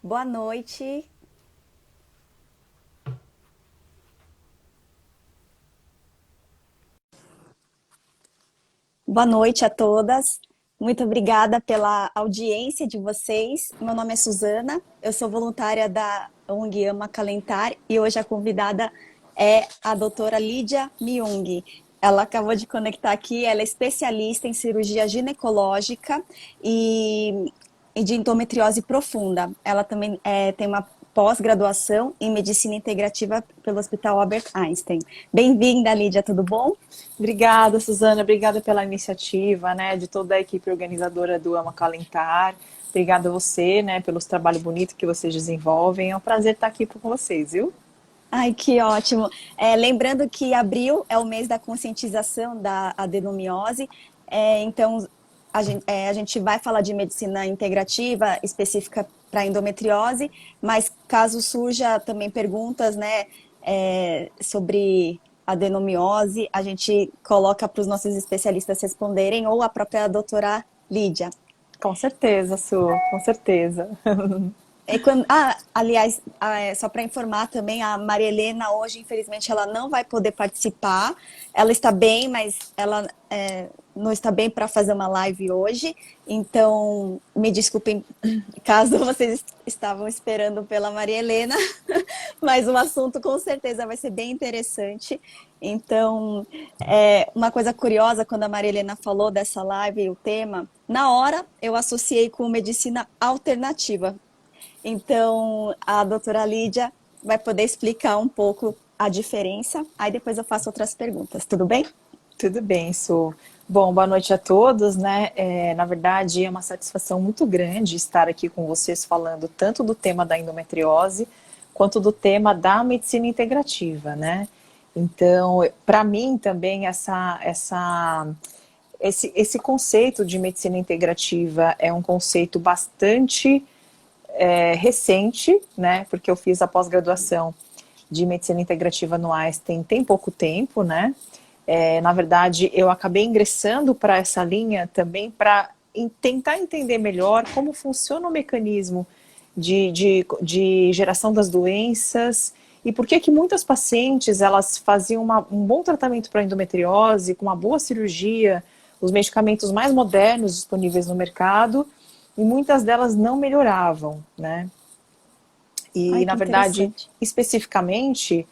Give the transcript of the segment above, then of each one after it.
Boa noite. Boa noite a todas. Muito obrigada pela audiência de vocês. Meu nome é Suzana, eu sou voluntária da ONG Ama Calentar e hoje a convidada é a doutora Lídia Myung. Ela acabou de conectar aqui, ela é especialista em cirurgia ginecológica e, e de endometriose profunda. Ela também tem uma pós-graduação em medicina integrativa pelo Hospital Albert Einstein. Bem-vinda, Lídia, tudo bom? Obrigada, Suzana. Obrigada pela iniciativa, né, de toda a equipe organizadora do Ama Calentar. Obrigada a você, né, pelos trabalhos bonitos que vocês desenvolvem. É um prazer estar aqui com vocês, viu? Ai, que ótimo. Lembrando que abril é o mês da conscientização da adenomiose, então a gente vai falar de medicina integrativa específica para endometriose, mas caso surja também perguntas, né, sobre adenomiose, a gente coloca para os nossos especialistas responderem ou a própria doutora Lídia. Com certeza, Su, com certeza. Aliás, só para informar também, a Maria Helena hoje, infelizmente, ela não vai poder participar. Ela está bem, mas ela não está bem para fazer uma live hoje. Então, me desculpem caso vocês estavam esperando pela Maria Helena, mas o assunto com certeza vai ser bem interessante. Então, uma coisa curiosa, quando a Maria Helena falou dessa live, o tema, na hora eu associei com medicina alternativa. Então, a doutora Lídia vai poder explicar um pouco a diferença, aí depois eu faço outras perguntas, tudo bem? Tudo bem, Su. Bom, boa noite a todos, né? Na verdade, é uma satisfação muito grande estar aqui com vocês falando tanto do tema da endometriose quanto do tema da medicina integrativa, né? Então, para mim também esse conceito de medicina integrativa é um conceito bastante recente, né? Porque eu fiz a pós-graduação de medicina integrativa no Einstein tem pouco tempo, né? Na verdade, eu acabei ingressando para essa linha também para tentar entender melhor como funciona o mecanismo de geração das doenças e por que muitas pacientes elas faziam um bom tratamento para endometriose, com uma boa cirurgia, os medicamentos mais modernos disponíveis no mercado, e muitas delas não melhoravam, né? Ai, E, na que verdade, interessante. especificamente,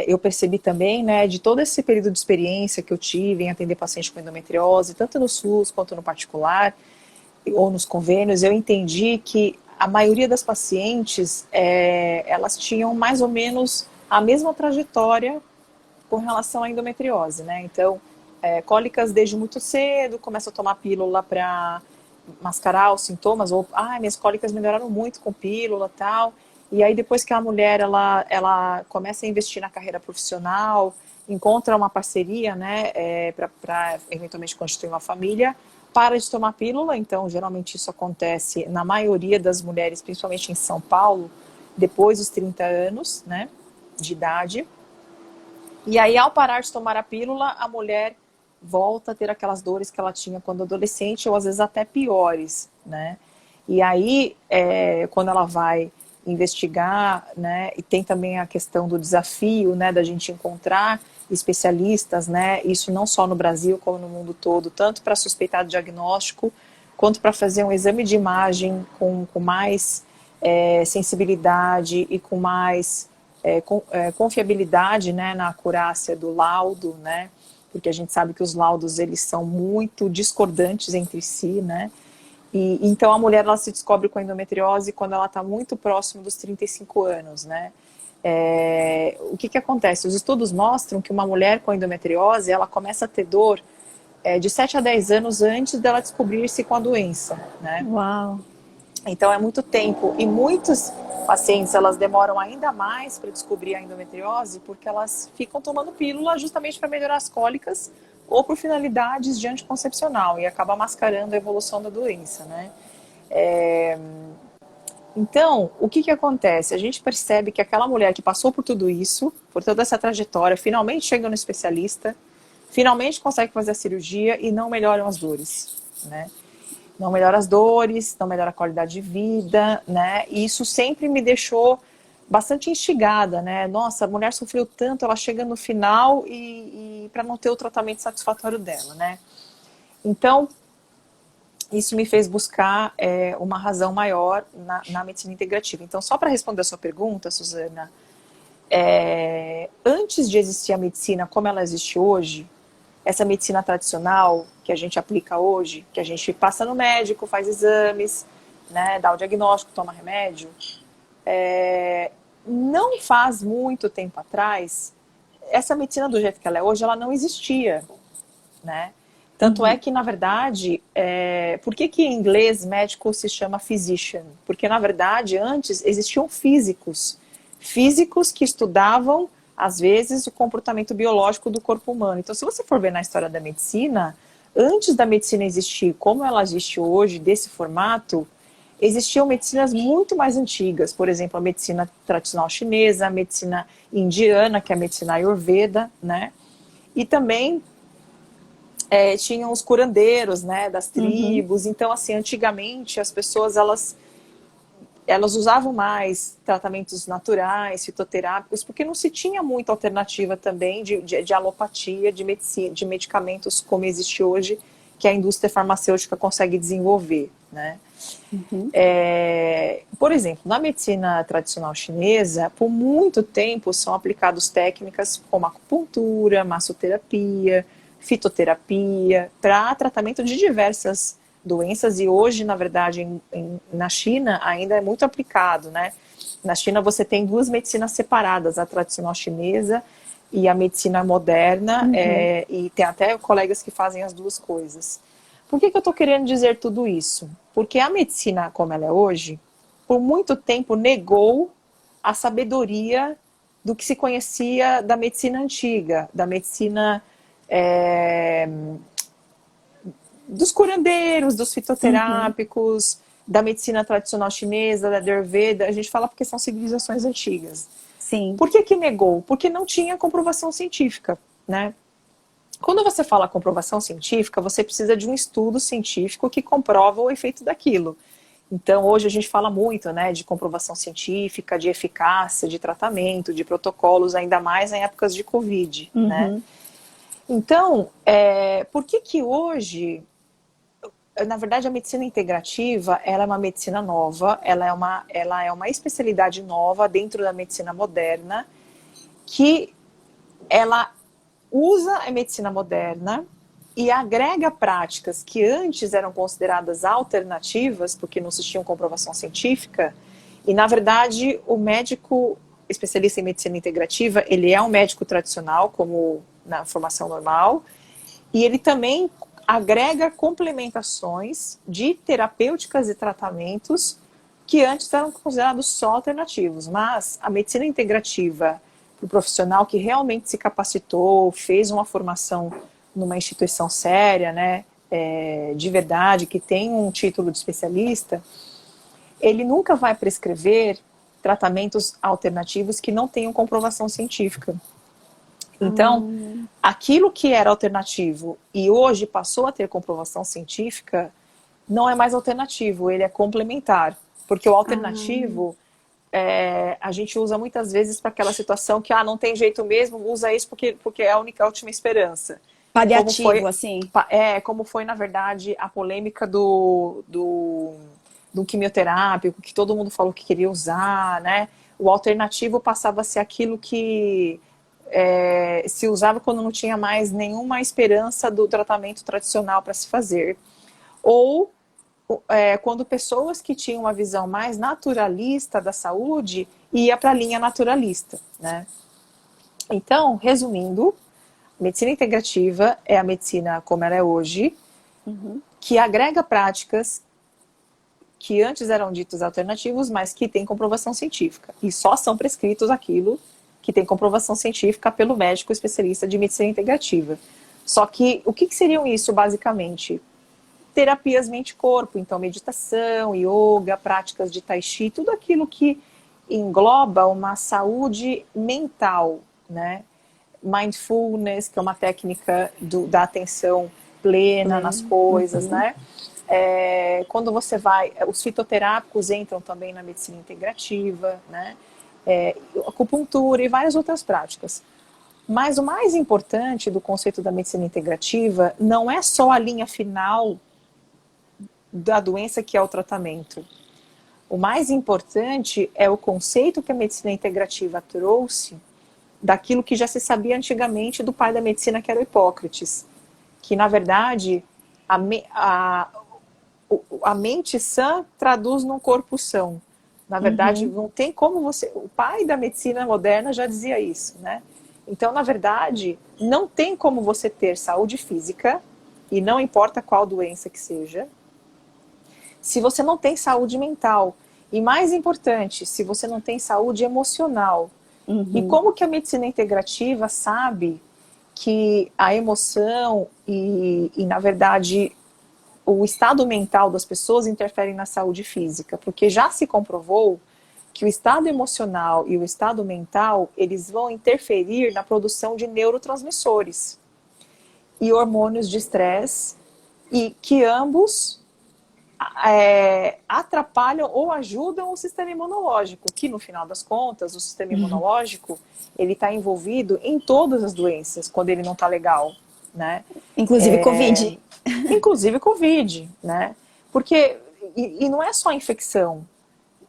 eu percebi também, né, de todo esse período de experiência que eu tive em atender paciente com endometriose, tanto no SUS quanto no particular, ou nos convênios, eu entendi que a maioria das pacientes, elas tinham mais ou menos a mesma trajetória com relação à endometriose, né? Então, cólicas desde muito cedo, começa a tomar pílula para mascarar os sintomas, ou, minhas cólicas melhoraram muito com pílula e tal. E aí, depois que a mulher, ela começa a investir na carreira profissional, encontra uma parceria, né, para eventualmente constituir uma família, para de tomar pílula. Então, geralmente isso acontece na maioria das mulheres, principalmente em São Paulo, depois dos 30 anos, né, de idade. E aí, ao parar de tomar a pílula, a mulher volta a ter aquelas dores que ela tinha quando adolescente, ou às vezes até piores, né? E aí, quando ela vai investigar, né, e tem também a questão do desafio, né, da gente encontrar especialistas, né, isso não só no Brasil, como no mundo todo, tanto para suspeitar diagnóstico, quanto para fazer um exame de imagem com mais sensibilidade e com mais confiabilidade, né, na acurácia do laudo, né, porque a gente sabe que os laudos eles são muito discordantes entre si, né, e então a mulher ela se descobre com endometriose quando ela está muito próximo dos 35 anos, né. O que acontece? Os estudos mostram que uma mulher com endometriose ela começa a ter dor de 7 a 10 anos antes dela descobrir-se com a doença, né. Uau! Então é muito tempo e muitos pacientes elas demoram ainda mais para descobrir a endometriose porque elas ficam tomando pílula justamente para melhorar as cólicas ou por finalidades de anticoncepcional e acaba mascarando a evolução da doença, né? Então, o que acontece? A gente percebe que aquela mulher que passou por tudo isso, por toda essa trajetória, finalmente chega no especialista, finalmente consegue fazer a cirurgia e não melhoram as dores, né? não melhora as dores, não melhora a qualidade de vida, né? E isso sempre me deixou bastante instigada, né? Nossa, a mulher sofreu tanto, ela chega no final e para não ter o tratamento satisfatório dela, né? Então, isso me fez buscar uma razão maior na medicina integrativa. Então, só para responder a sua pergunta, Suzana, antes de existir a medicina como ela existe hoje, essa medicina tradicional que a gente aplica hoje, que a gente passa no médico, faz exames, né, dá o diagnóstico, toma remédio, não faz muito tempo atrás, essa medicina do jeito que ela é hoje, ela não existia, né? Tanto é que, na verdade, por que em inglês médico se chama physician? Porque, na verdade, antes existiam físicos. Físicos que estudavam, às vezes, o comportamento biológico do corpo humano. Então, se você for ver na história da medicina, antes da medicina existir como ela existe hoje, desse formato, existiam medicinas muito mais antigas. Por exemplo, a medicina tradicional chinesa, a medicina indiana, que é a medicina Ayurveda, né? E também tinham os curandeiros, né, das tribos. Então, assim, antigamente as pessoas elas usavam mais tratamentos naturais, fitoterápicos, porque não se tinha muita alternativa também de alopatia, de medicina, de medicamentos como existe hoje, que a indústria farmacêutica consegue desenvolver, né? Por exemplo, na medicina tradicional chinesa, por muito tempo são aplicadas técnicas como acupuntura, massoterapia, fitoterapia, para tratamento de diversas doenças, e hoje, na verdade, na China ainda é muito aplicado, né? Na China você tem duas medicinas separadas, a tradicional chinesa e a medicina moderna, e tem até colegas que fazem as duas coisas. Por que eu estou querendo dizer tudo isso? Porque a medicina, como ela é hoje, por muito tempo negou a sabedoria do que se conhecia da medicina antiga, da medicina dos curandeiros, dos fitoterápicos, da medicina tradicional chinesa, da Ayurveda. A gente fala porque são civilizações antigas. Sim. Por que negou? Porque não tinha comprovação científica, né? Quando você fala comprovação científica, você precisa de um estudo científico que comprova o efeito daquilo. Então, hoje a gente fala muito, né, de comprovação científica, de eficácia, de tratamento, de protocolos, ainda mais em épocas de Covid, né? Então, por que hoje, na verdade, a medicina integrativa, ela é uma medicina nova, ela é uma especialidade nova dentro da medicina moderna, que ela usa a medicina moderna e agrega práticas que antes eram consideradas alternativas, porque não existia comprovação científica, e na verdade o médico especialista em medicina integrativa, ele é um médico tradicional, como na formação normal, e ele também agrega complementações de terapêuticas e tratamentos que antes eram considerados só alternativos, mas a medicina integrativa, para o profissional que realmente se capacitou, fez uma formação numa instituição séria, né, de verdade, que tem um título de especialista, ele nunca vai prescrever tratamentos alternativos que não tenham comprovação científica. Então, aquilo que era alternativo e hoje passou a ter comprovação científica, não é mais alternativo, ele é complementar. Porque o alternativo, a gente usa muitas vezes para aquela situação que não tem jeito mesmo, usa isso porque é a última esperança. Paliativo, assim. Como foi, na verdade, a polêmica do quimioterápico, que todo mundo falou que queria usar, né? O alternativo passava a ser aquilo que se usava quando não tinha mais nenhuma esperança do tratamento tradicional para se fazer. Ou quando pessoas que tinham uma visão mais naturalista da saúde ia para a linha naturalista, né? Então, resumindo, medicina integrativa é a medicina como ela é hoje, que agrega práticas que antes eram ditos alternativos, mas que têm comprovação científica. E só são prescritos aquilo que tem comprovação científica pelo médico especialista de medicina integrativa. Só que, o que seriam isso, basicamente? Terapias mente-corpo, então meditação, yoga, práticas de tai chi, tudo aquilo que engloba uma saúde mental, né? Mindfulness, que é uma técnica da atenção plena nas coisas, né? Quando você os fitoterápicos entram também na medicina integrativa, né? Acupuntura e várias outras práticas. Mas o mais importante do conceito da medicina integrativa não é só a linha final da doença, que é o tratamento. O mais importante é o conceito que a medicina integrativa trouxe daquilo que já se sabia antigamente do pai da medicina, que era o Hipócrates. Que, na verdade, a mente sã traduz num corpo são. Na verdade, não tem como você... O pai da medicina moderna já dizia isso, né? Então, na verdade, não tem como você ter saúde física, e não importa qual doença que seja, se você não tem saúde mental. E mais importante, se você não tem saúde emocional. E como que a medicina integrativa sabe que a emoção na verdade, o estado mental das pessoas interferem na saúde física? Porque já se comprovou que o estado emocional e o estado mental, eles vão interferir na produção de neurotransmissores e hormônios de estresse, e que ambos atrapalham ou ajudam o sistema imunológico, que no final das contas, o sistema imunológico, ele está envolvido em todas as doenças, quando ele não está legal, né? Inclusive Covid. Inclusive Covid, né? Porque, e não é só infecção,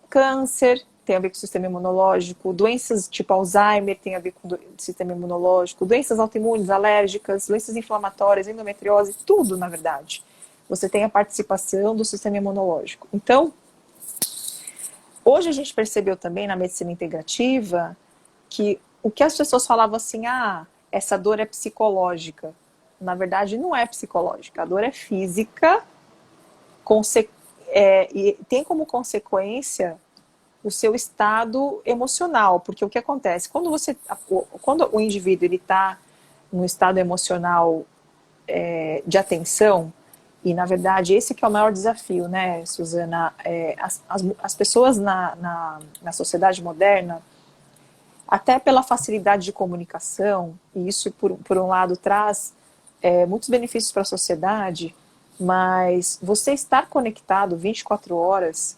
câncer tem a ver com o sistema imunológico, doenças tipo Alzheimer tem a ver com o sistema imunológico, doenças autoimunes, alérgicas, doenças inflamatórias, endometriose, tudo, na verdade. Você tem a participação do sistema imunológico. Então, hoje a gente percebeu também na medicina integrativa que o que as pessoas falavam assim, essa dor é psicológica. Na verdade, não é psicológica, a dor é física, e tem como consequência o seu estado emocional, porque o que acontece? Quando o indivíduo está num estado emocional de atenção, e na verdade esse que é o maior desafio, né, Suzana? As pessoas na sociedade moderna, até pela facilidade de comunicação, e isso por um lado traz muitos benefícios para a sociedade, mas você estar conectado 24 horas,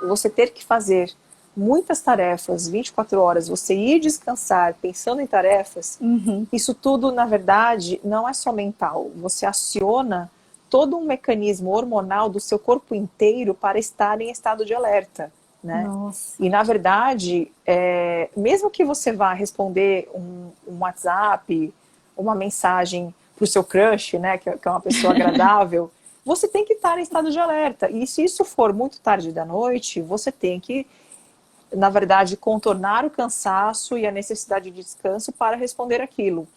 você ter que fazer muitas tarefas 24 horas, você ir descansar pensando em tarefas, isso tudo, na verdade, não é só mental. Você aciona todo um mecanismo hormonal do seu corpo inteiro para estar em estado de alerta, né? Nossa. E, na verdade, mesmo que você vá responder um WhatsApp, uma mensagem para o seu crush, né, que é uma pessoa agradável, você tem que estar em estado de alerta. E se isso for muito tarde da noite, você tem que, na verdade, contornar o cansaço e a necessidade de descanso para responder aquilo.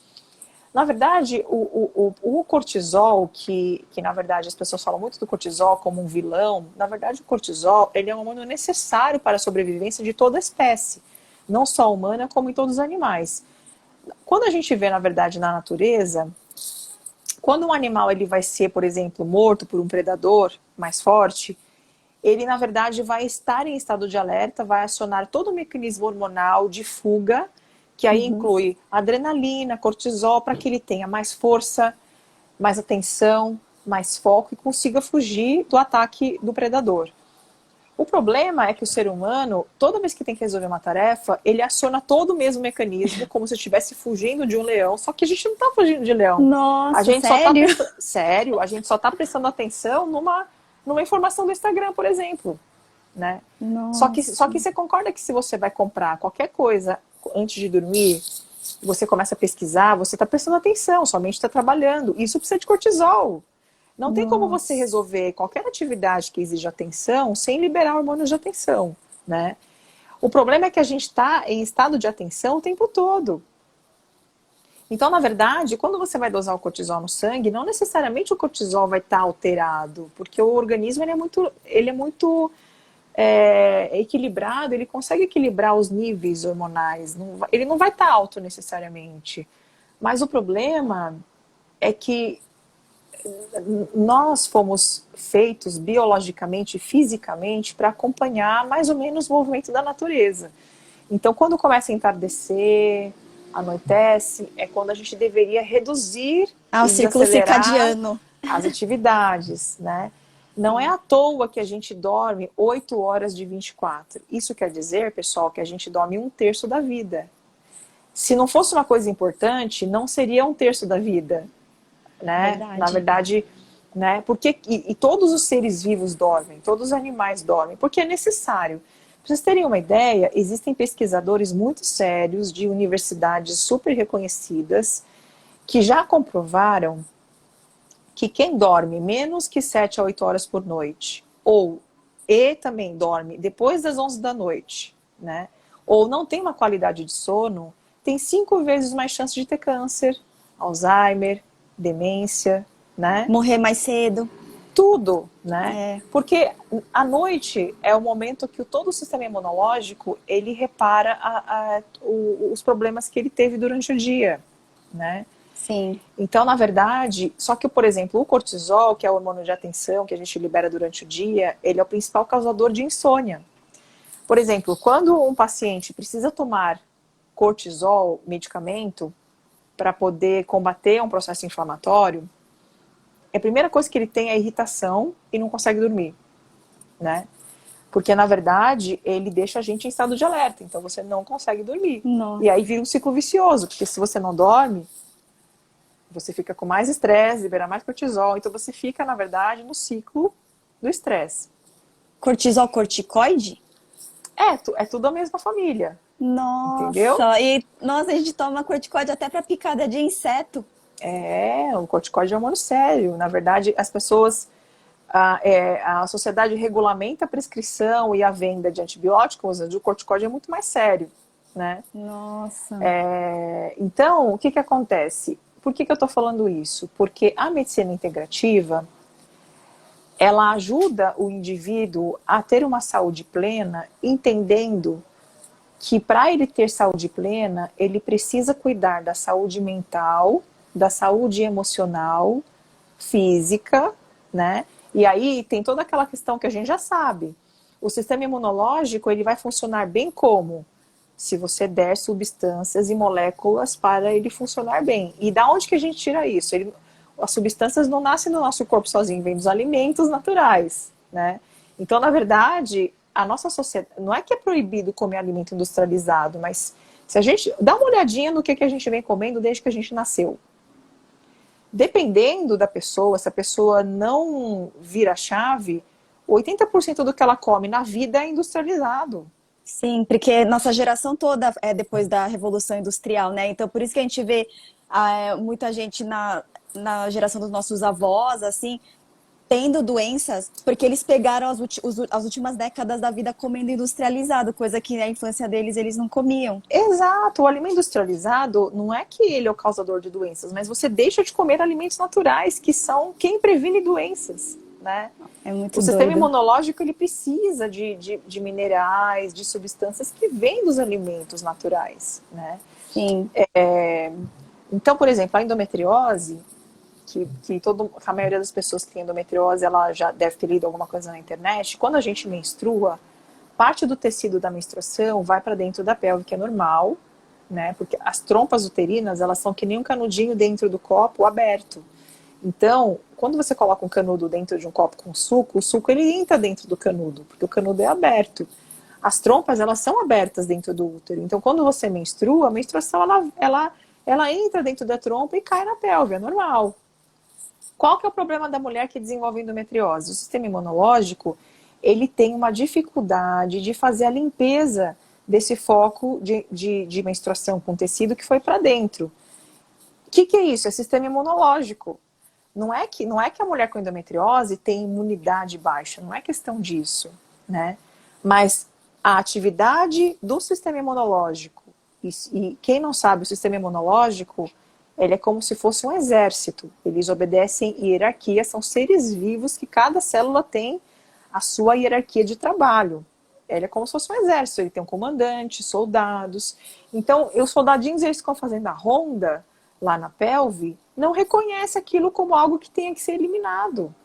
Na verdade, o cortisol, que na verdade as pessoas falam muito do cortisol como um vilão, na verdade o cortisol ele é um hormônio necessário para a sobrevivência de toda a espécie, não só humana como em todos os animais. Quando a gente vê, na verdade, na natureza, quando um animal ele vai ser, por exemplo, morto por um predador mais forte, ele, na verdade, vai estar em estado de alerta, vai acionar todo o mecanismo hormonal de fuga, que aí inclui adrenalina, cortisol, para que ele tenha mais força, mais atenção, mais foco e consiga fugir do ataque do predador. O problema é que o ser humano, toda vez que tem que resolver uma tarefa, ele aciona todo o mesmo mecanismo, como se estivesse fugindo de um leão, só que a gente não está fugindo de leão. Nossa, a gente sério? Sério, a gente só está prestando atenção numa informação do Instagram, por exemplo. Né? Só que você concorda que se você vai comprar qualquer coisa antes de dormir, você começa a pesquisar, você está prestando atenção, sua mente está trabalhando. Isso precisa de cortisol. Não tem como você resolver qualquer atividade que exija atenção sem liberar hormônios de atenção, né? O problema é que a gente está em estado de atenção o tempo todo. Então, na verdade, quando você vai dosar o cortisol no sangue, não necessariamente o cortisol vai estar alterado, porque o organismo ele é muito equilibrado, ele consegue equilibrar os níveis hormonais, ele não vai estar alto necessariamente. Mas o problema é que nós fomos feitos biologicamente e fisicamente para acompanhar mais ou menos o movimento da natureza. Então, quando começa a entardecer, anoitece, é quando a gente deveria reduzir o círculo circadiano. as atividades, né? Não é à toa que a gente dorme 8 horas de 24. Isso quer dizer, pessoal, que a gente dorme 1/3 da vida. Se não fosse uma coisa importante, não seria 1/3 da vida, né? Verdade. Na verdade, né? Porque, e todos os seres vivos dormem, todos os animais dormem, porque é necessário. Para vocês terem uma ideia, existem pesquisadores muito sérios de universidades super reconhecidas que já comprovaram que quem dorme menos que 7 a 8 horas por noite, e também dorme depois das 11 da noite, né? Ou não tem uma qualidade de sono, tem 5 vezes mais chance de ter câncer, Alzheimer, demência, né? Morrer mais cedo. Tudo, né? É. Porque a noite é o momento que todo o sistema imunológico, ele repara os problemas que ele teve durante o dia, né? Sim. Então, na verdade, só que, por exemplo, o cortisol, que é o hormônio de atenção que a gente libera durante o dia, ele é o principal causador de insônia. Por exemplo, quando um paciente precisa tomar cortisol, medicamento, para poder combater um processo inflamatório, a primeira coisa que ele tem é irritação e não consegue dormir, né? Porque, na verdade, ele deixa a gente em estado de alerta, então você não consegue dormir. Nossa. E aí vira um ciclo vicioso, porque se você não dorme, você fica com mais estresse, libera mais cortisol, então você fica, na verdade, no ciclo do estresse. Cortisol corticoide? É tudo a mesma família. Nossa. Entendeu? E nossa, a gente toma corticoide até para picada de inseto. O corticóide é um hormônio sério. Na verdade, as pessoas... a sociedade regulamenta a prescrição e a venda de antibióticos, o corticóide é muito mais sério, né? Nossa. Então, o que acontece? Por que eu estou falando isso? Porque a medicina integrativa, ela ajuda o indivíduo a ter uma saúde plena, entendendo que para ele ter saúde plena, ele precisa cuidar da saúde mental, da saúde emocional, física, né? E aí tem toda aquela questão que a gente já sabe. O sistema imunológico, ele vai funcionar bem como? Se você der substâncias e moléculas para ele funcionar bem. E da onde que a gente tira isso? As substâncias não nascem no nosso corpo sozinho, vêm dos alimentos naturais, né? Então, na verdade, a nossa sociedade, não é que é proibido comer alimento industrializado, mas se a gente dá uma olhadinha no que a gente vem comendo desde que a gente nasceu. Dependendo da pessoa, se a pessoa não vira a chave, 80% do que ela come na vida é industrializado. Sim, porque nossa geração toda é depois da Revolução Industrial, né? Então, por isso que a gente vê muita gente na geração dos nossos avós, assim, tendo doenças, porque eles pegaram as últimas décadas da vida comendo industrializado, coisa que na infância deles eles não comiam. Exato, o alimento industrializado não é que ele é o causador de doenças, mas você deixa de comer alimentos naturais, que são quem previne doenças, né? É muito O sistema doido. imunológico, ele precisa de minerais, de substâncias que vêm dos alimentos naturais, né? Sim. Então, por exemplo, a endometriose, que a maioria das pessoas que tem endometriose, ela já deve ter lido alguma coisa na internet. Quando a gente menstrua, parte do tecido da menstruação vai para dentro da pelve, que é normal, né? Porque as trompas uterinas, elas são que nem um canudinho dentro do copo aberto. Então, quando você coloca um canudo dentro de um copo com suco, o suco ele entra dentro do canudo, porque o canudo é aberto. As trompas, elas são abertas dentro do útero. Então, quando você menstrua, a menstruação, ela entra dentro da trompa e cai na pelve, é normal. Qual que é o problema da mulher que desenvolve endometriose? O sistema imunológico, ele tem uma dificuldade de fazer a limpeza desse foco de menstruação com tecido que foi para dentro. O que é isso? É sistema imunológico. Não é que a mulher com endometriose tem imunidade baixa, não é questão disso, né? Mas a atividade do sistema imunológico, e quem não sabe, o sistema imunológico, ele é como se fosse um exército. Eles obedecem hierarquia, são seres vivos que cada célula tem a sua hierarquia de trabalho. Ele é como se fosse um exército, ele tem um comandante, soldados. Então, os soldadinhos, eles ficam fazendo a ronda lá na pelve, não reconhece aquilo como algo que tenha que ser eliminado,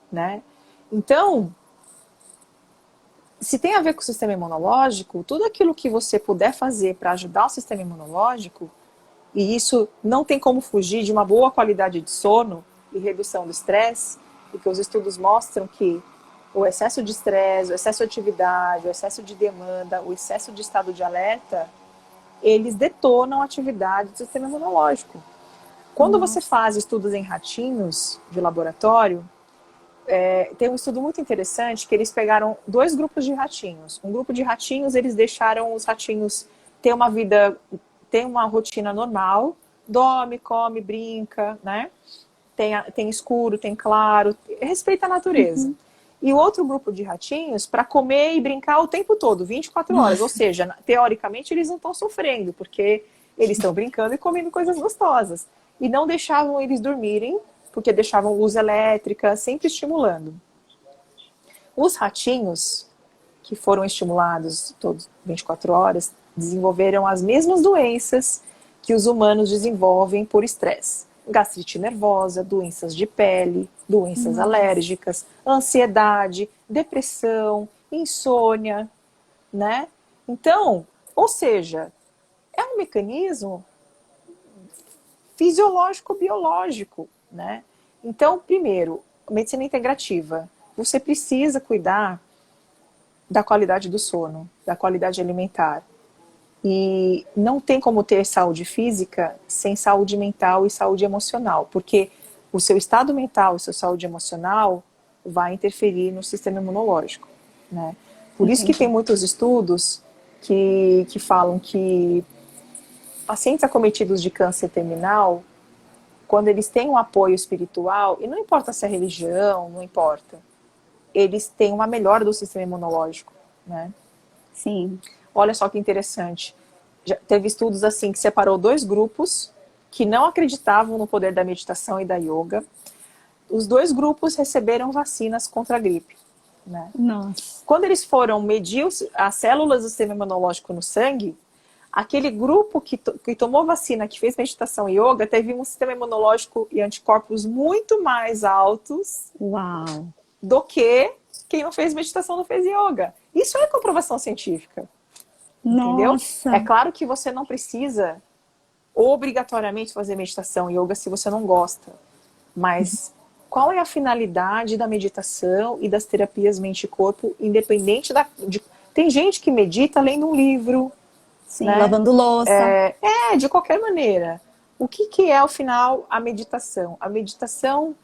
né? Então, se tem a ver com o sistema imunológico, tudo aquilo que você puder fazer para ajudar o sistema imunológico, e isso não tem como fugir de uma boa qualidade de sono, e redução do estresse, porque os estudos mostram que o excesso de estresse, o excesso de atividade, o excesso de demanda, o excesso de estado de alerta, eles detonam a atividade do sistema imunológico. Quando você faz estudos em ratinhos de laboratório, tem um estudo muito interessante que eles pegaram 2 grupos de ratinhos. Um grupo de ratinhos, eles deixaram os ratinhos ter uma vida, ter uma rotina normal, dorme, come, brinca, né? Tem escuro, tem claro, respeita a natureza. E o outro grupo de ratinhos para comer e brincar o tempo todo, 24 horas. Ou seja, teoricamente eles não estão sofrendo, porque eles estão brincando e comendo coisas gostosas. E não deixavam eles dormirem, porque deixavam luz elétrica, sempre estimulando. Os ratinhos, que foram estimulados todos 24 horas, desenvolveram as mesmas doenças que os humanos desenvolvem por estresse. Gastrite nervosa, doenças de pele, doenças alérgicas, ansiedade, depressão, insônia, né? Então, ou seja, é um mecanismo fisiológico-biológico, né? Então, primeiro, medicina integrativa. Você precisa cuidar da qualidade do sono, da qualidade alimentar. E não tem como ter saúde física sem saúde mental e saúde emocional, porque o seu estado mental e sua saúde emocional vai interferir no sistema imunológico, né? Por isso que tem muitos estudos que falam que pacientes acometidos de câncer terminal, quando eles têm um apoio espiritual, e não importa se é religião, não importa, eles têm uma melhora do sistema imunológico, né? Sim. Olha só que interessante. Já teve estudos assim que separou 2 grupos que não acreditavam no poder da meditação e da yoga. Os 2 grupos receberam vacinas contra a gripe, né? Nossa. Quando eles foram medir as células do sistema imunológico no sangue, aquele grupo que tomou vacina, que fez meditação e yoga, teve um sistema imunológico e anticorpos muito mais altos. Uau. Do que quem não fez meditação não fez yoga. Isso é comprovação científica. Entendeu? Nossa. É claro que você não precisa obrigatoriamente fazer meditação e yoga se você não gosta. Mas qual é a finalidade da meditação e das terapias mente e corpo, independente tem gente que medita lendo um livro. Sim, né? lavando louça. De qualquer maneira. O que é, ao final, a meditação? A meditação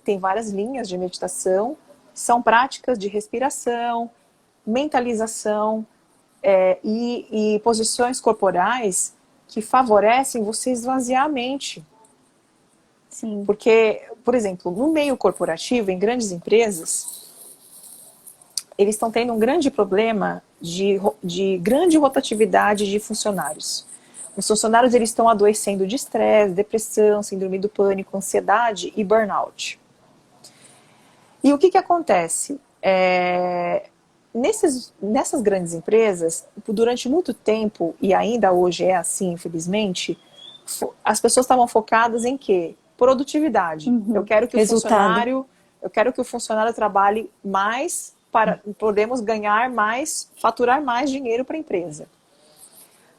tem várias linhas de meditação, são práticas de respiração, mentalização e posições corporais que favorecem você esvaziar a mente. Sim. Porque, por exemplo, no meio corporativo, em grandes empresas, eles estão tendo um grande problema de grande rotatividade de funcionários. Os funcionários eles estão adoecendo de estresse, depressão, síndrome do pânico, ansiedade e burnout. E o que acontece? Nessas grandes empresas, durante muito tempo, e ainda hoje é assim, infelizmente, as pessoas estavam focadas em quê? Produtividade. Eu quero que o funcionário trabalhe mais para podermos ganhar mais, faturar mais dinheiro para a empresa.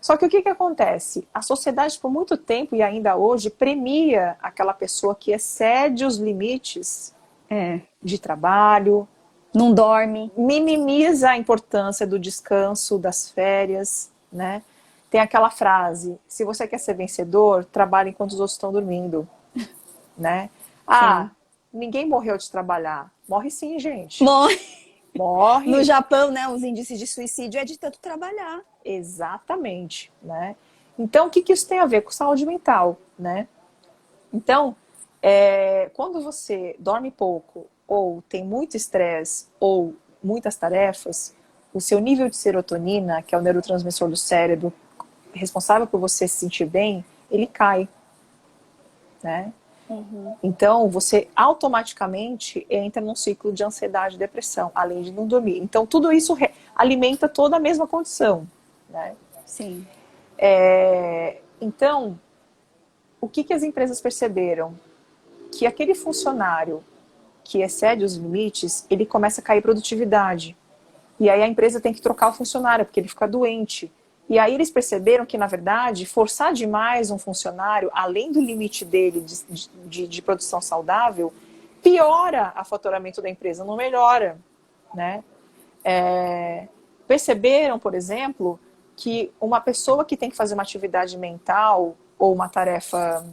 Só que o que acontece? A sociedade, por muito tempo e ainda hoje, premia aquela pessoa que excede os limites de trabalho. Não dorme. Minimiza a importância do descanso, das férias, né? Tem aquela frase, se você quer ser vencedor, trabalhe enquanto os outros estão dormindo, né? Ninguém morreu de trabalhar. Morre sim, gente. Morre. No Japão, né, os índices de suicídio é de tanto trabalhar. Exatamente, né? Então, o que isso tem a ver com saúde mental, né? Então, quando você dorme pouco, ou tem muito estresse, ou muitas tarefas, o seu nível de serotonina, que é o neurotransmissor do cérebro, responsável por você se sentir bem, ele cai, né? Então, você automaticamente entra num ciclo de ansiedade e depressão, além de não dormir. Então, tudo isso alimenta toda a mesma condição, né? Sim. Então, o que as empresas perceberam? Que aquele funcionário que excede os limites, ele começa a cair produtividade. E aí a empresa tem que trocar o funcionário, porque ele fica doente. E aí eles perceberam que, na verdade, forçar demais um funcionário, além do limite dele de produção saudável, piora o faturamento da empresa, não melhora, né? Perceberam, por exemplo, que uma pessoa que tem que fazer uma atividade mental ou uma tarefa,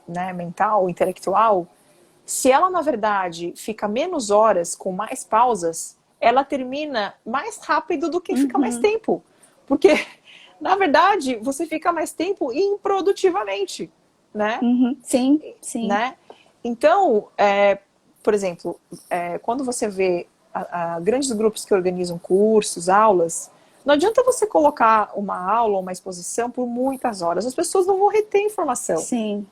né, mental, intelectual, se ela, na verdade, fica menos horas com mais pausas, ela termina mais rápido do que fica mais Uhum, tempo. Porque, na verdade, você fica mais tempo improdutivamente, né? uhum, sim, sim, Né? Então, por exemplo, quando você vê grandes grupos que organizam cursos, aulas, não adianta você colocar uma aula ou uma exposição por muitas horas, as pessoas não vão reter informação. sim.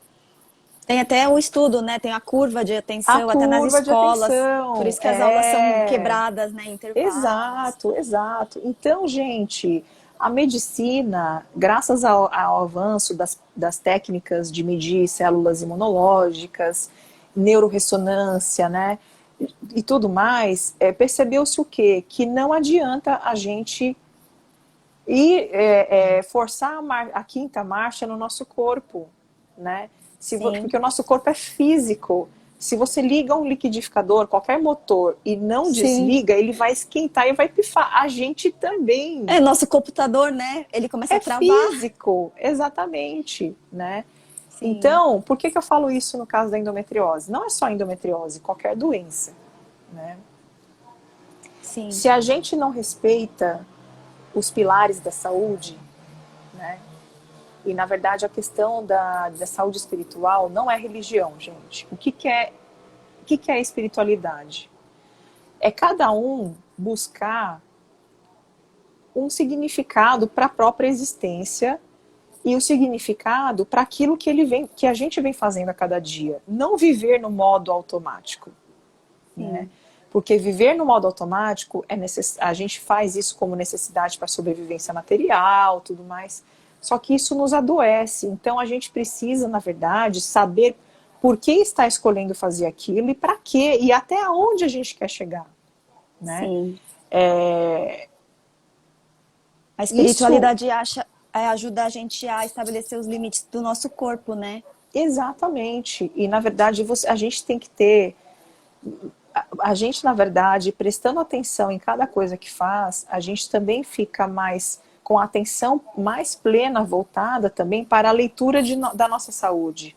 Tem até o estudo, né? Tem a curva de A atenção, até nas curva de escolas. Por atenção, isso que as aulas são quebradas, né? Intervalos. exato, exato. Então, gente, a medicina, graças ao avanço das técnicas de medir células imunológicas, neurorressonância, né, e tudo mais, percebeu-se o quê? Que não adianta a gente ir forçar a quinta marcha no nosso corpo, né? Sim, Porque o nosso corpo é físico. Se você liga um liquidificador, qualquer motor, e não sim. desliga, ele vai esquentar e vai pifar. A gente também. É, nosso computador, né? Ele começa a É travar. físico, exatamente, né? Sim, Então, por que eu falo isso no caso da endometriose? Não é só endometriose, qualquer doença, né? sim, Se a gente não respeita os pilares da saúde, né? E, na verdade, a questão da saúde espiritual não é religião, gente. O que é espiritualidade? É cada um buscar um significado para a própria existência e o significado para aquilo que a gente vem fazendo a cada dia. Não viver no modo automático, né? sim. Porque viver no modo automático, a gente faz isso como necessidade para sobrevivência material, tudo mais. Só que isso nos adoece. Então a gente precisa, na verdade, saber por que está escolhendo fazer aquilo e para quê e até onde a gente quer chegar, né? Sim. É, A isso espiritualidade ajuda a gente a estabelecer os limites do nosso corpo, né? exatamente. E na verdade a gente tem que ter a gente, na verdade, prestando atenção em cada coisa que faz, a gente também fica mais com a atenção mais plena voltada também para a leitura da nossa saúde,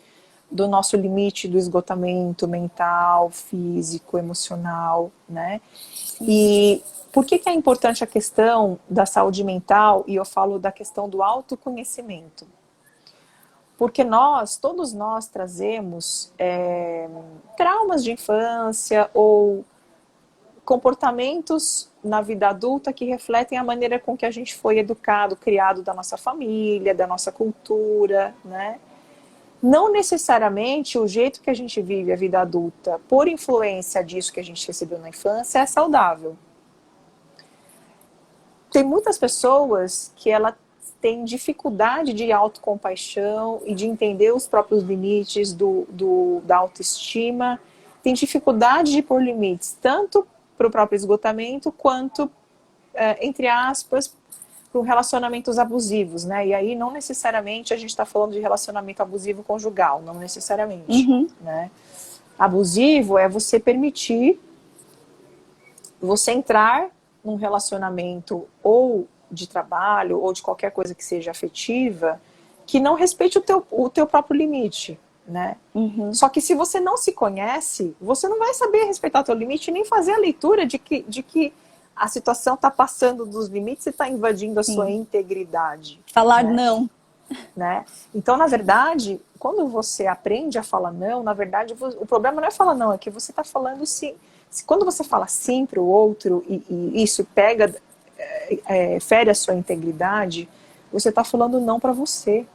do nosso limite do esgotamento mental, físico, emocional, né? Sim. E por que é importante a questão da saúde mental? E eu falo da questão do autoconhecimento. Porque todos nós trazemos traumas de infância ou comportamentos na vida adulta que refletem a maneira com que a gente foi educado, criado da nossa família, da nossa cultura, né? Não necessariamente o jeito que a gente vive a vida adulta, por influência disso que a gente recebeu na infância, é saudável. Tem muitas pessoas que ela têm dificuldade de autocompaixão e de entender os próprios limites da autoestima, tem dificuldade de pôr limites, tanto para o próprio esgotamento, quanto, entre aspas, para relacionamentos abusivos, né? E aí não necessariamente a gente está falando de relacionamento abusivo conjugal, não necessariamente, Uhum. né? Abusivo é você permitir você entrar num relacionamento ou de trabalho ou de qualquer coisa que seja afetiva que não respeite o teu próprio limite, né? Uhum. Só que se você não se conhece, você não vai saber respeitar o teu limite nem fazer a leitura de que a situação está passando dos limites e está invadindo a sua Sim. integridade, Falar né? não. Né? Então, na Sim. verdade, quando você aprende a falar não, na verdade, o problema não é falar não, é que você está falando sim. Quando você fala sim para o outro e isso fere a sua integridade, você está falando não para você.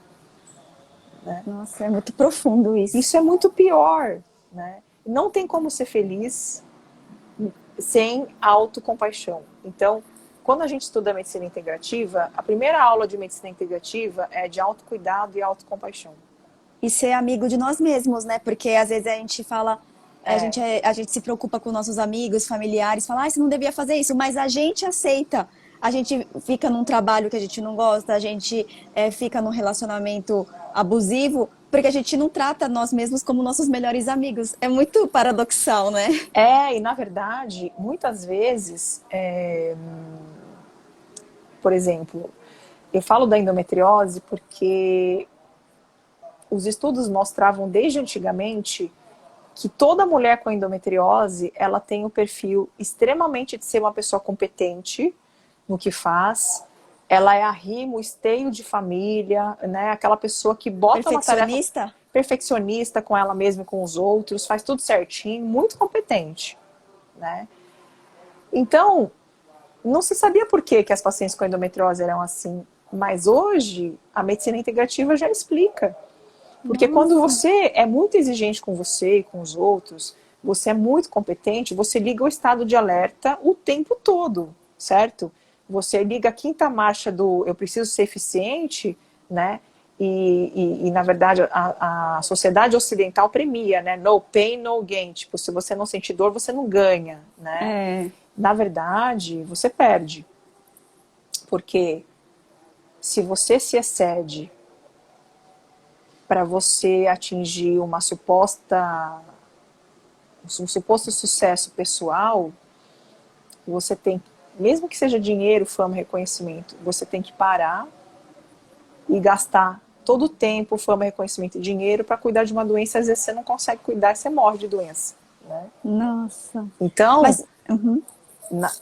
Né? Nossa, é muito profundo isso. Isso é muito pior. Né? Não tem como ser feliz sem autocompaixão. Então, quando a gente estuda medicina integrativa, a primeira aula de medicina integrativa é de autocuidado e autocompaixão. E ser amigo de nós mesmos, né? Porque às vezes a gente fala, É, a gente se preocupa com nossos amigos, familiares, fala, ah, você não devia fazer isso, mas a gente aceita. a gente fica num trabalho que a gente não gosta, a gente fica num relacionamento abusivo, porque a gente não trata nós mesmos como nossos melhores amigos. É muito paradoxal, né? E na verdade, muitas vezes, por exemplo, eu falo da endometriose porque os estudos mostravam desde antigamente que toda mulher com endometriose, ela tem um perfil extremamente de ser uma pessoa competente no que faz. Ela é arrimo, esteio de família, né? Aquela pessoa que bota uma tarefa perfeccionista com ela mesma e com os outros, faz tudo certinho, muito competente, né? Então, não se sabia por que as pacientes com endometriose eram assim, mas hoje a medicina integrativa já explica. Porque quando você é muito exigente com você e com os outros, você é muito competente, você liga o estado de alerta o tempo todo, certo? Você liga a quinta marcha do eu preciso ser eficiente, né? Na verdade, a sociedade ocidental premia, né? No pain, no gain. Tipo, se você não sentir dor, você não ganha, né? Na verdade, você perde. Porque se você se excede para você atingir um suposto sucesso pessoal, você tem, mesmo que seja dinheiro, fama, reconhecimento, você tem que parar e gastar todo o tempo, fama, reconhecimento e dinheiro para cuidar de uma doença. Às vezes você não consegue cuidar e você morre de doença, né? Nossa. Então,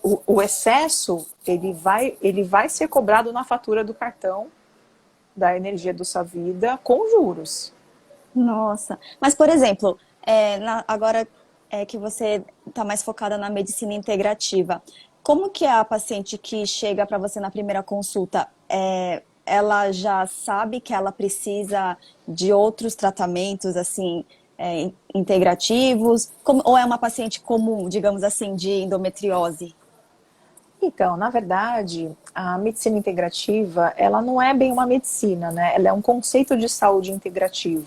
o excesso, ele vai ser cobrado na fatura do cartão da energia da sua vida com juros. Nossa. Mas, por exemplo, agora que você está mais focada na medicina integrativa, como que a paciente que chega para você na primeira consulta, ela já sabe que ela precisa de outros tratamentos, assim, integrativos? Ou é uma paciente comum, digamos assim, de endometriose? Então, na verdade, a medicina integrativa, ela não é bem uma medicina, né? Ela é um conceito de saúde integrativo.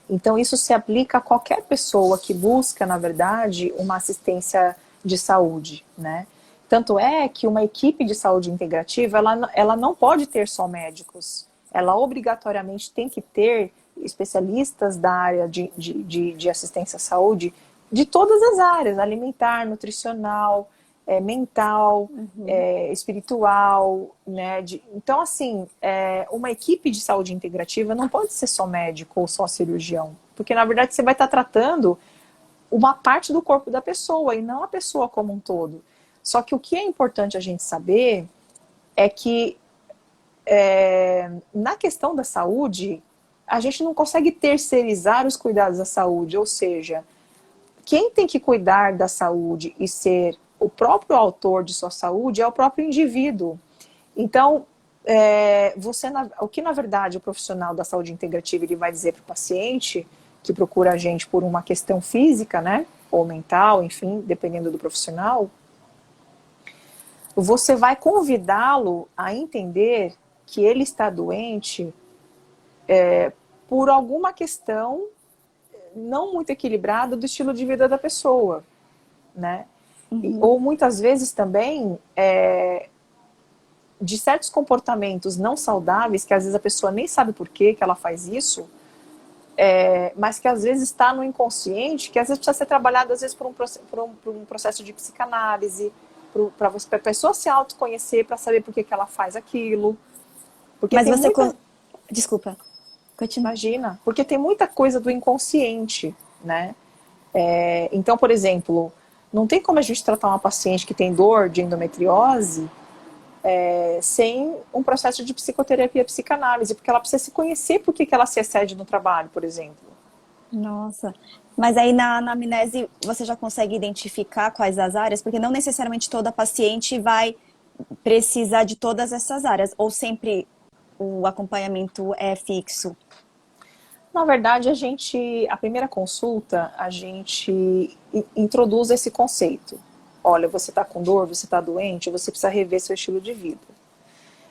Então, isso se aplica a qualquer pessoa que busca, na verdade, uma assistência de saúde, né? Tanto é que uma equipe de saúde integrativa, ela não pode ter só médicos. Ela obrigatoriamente tem que ter especialistas da área de assistência à saúde de todas as áreas, alimentar, nutricional, mental, espiritual, né? Então, assim, uma equipe de saúde integrativa não pode ser só médico ou só cirurgião, porque, na verdade, você vai estar tratando uma parte do corpo da pessoa e não a pessoa como um todo. Só que o que é importante a gente saber é que, na questão da saúde, a gente não consegue terceirizar os cuidados da saúde, ou seja, quem tem que cuidar da saúde e ser o próprio autor de sua saúde é o próprio indivíduo. Então, o que na verdade o profissional da saúde integrativa ele vai dizer para o paciente que procura a gente por uma questão física, né, ou mental, enfim, dependendo do profissional, você vai convidá-lo a entender que ele está doente por alguma questão não muito equilibrada do estilo de vida da pessoa, né? Ou muitas vezes também de certos comportamentos não saudáveis, que às vezes a pessoa nem sabe por que ela faz isso, mas que às vezes está no inconsciente, que às vezes precisa ser trabalhado às vezes por um processo de psicanálise, para a pessoa se autoconhecer, para saber por que ela faz aquilo. Porque mas você... Desculpa. Continua. Imagina, porque tem muita coisa do inconsciente, né? Então, por exemplo, não tem como a gente tratar uma paciente que tem dor de endometriose sem um processo de psicoterapia, psicanálise, porque ela precisa se conhecer por que ela se excede no trabalho, por exemplo. Nossa, mas aí na anamnese você já consegue identificar quais as áreas? Porque não necessariamente toda paciente vai precisar de todas essas áreas, ou sempre o acompanhamento é fixo? Na verdade, a primeira consulta, a gente introduz esse conceito. Olha, você está com dor, você está doente, você precisa rever seu estilo de vida.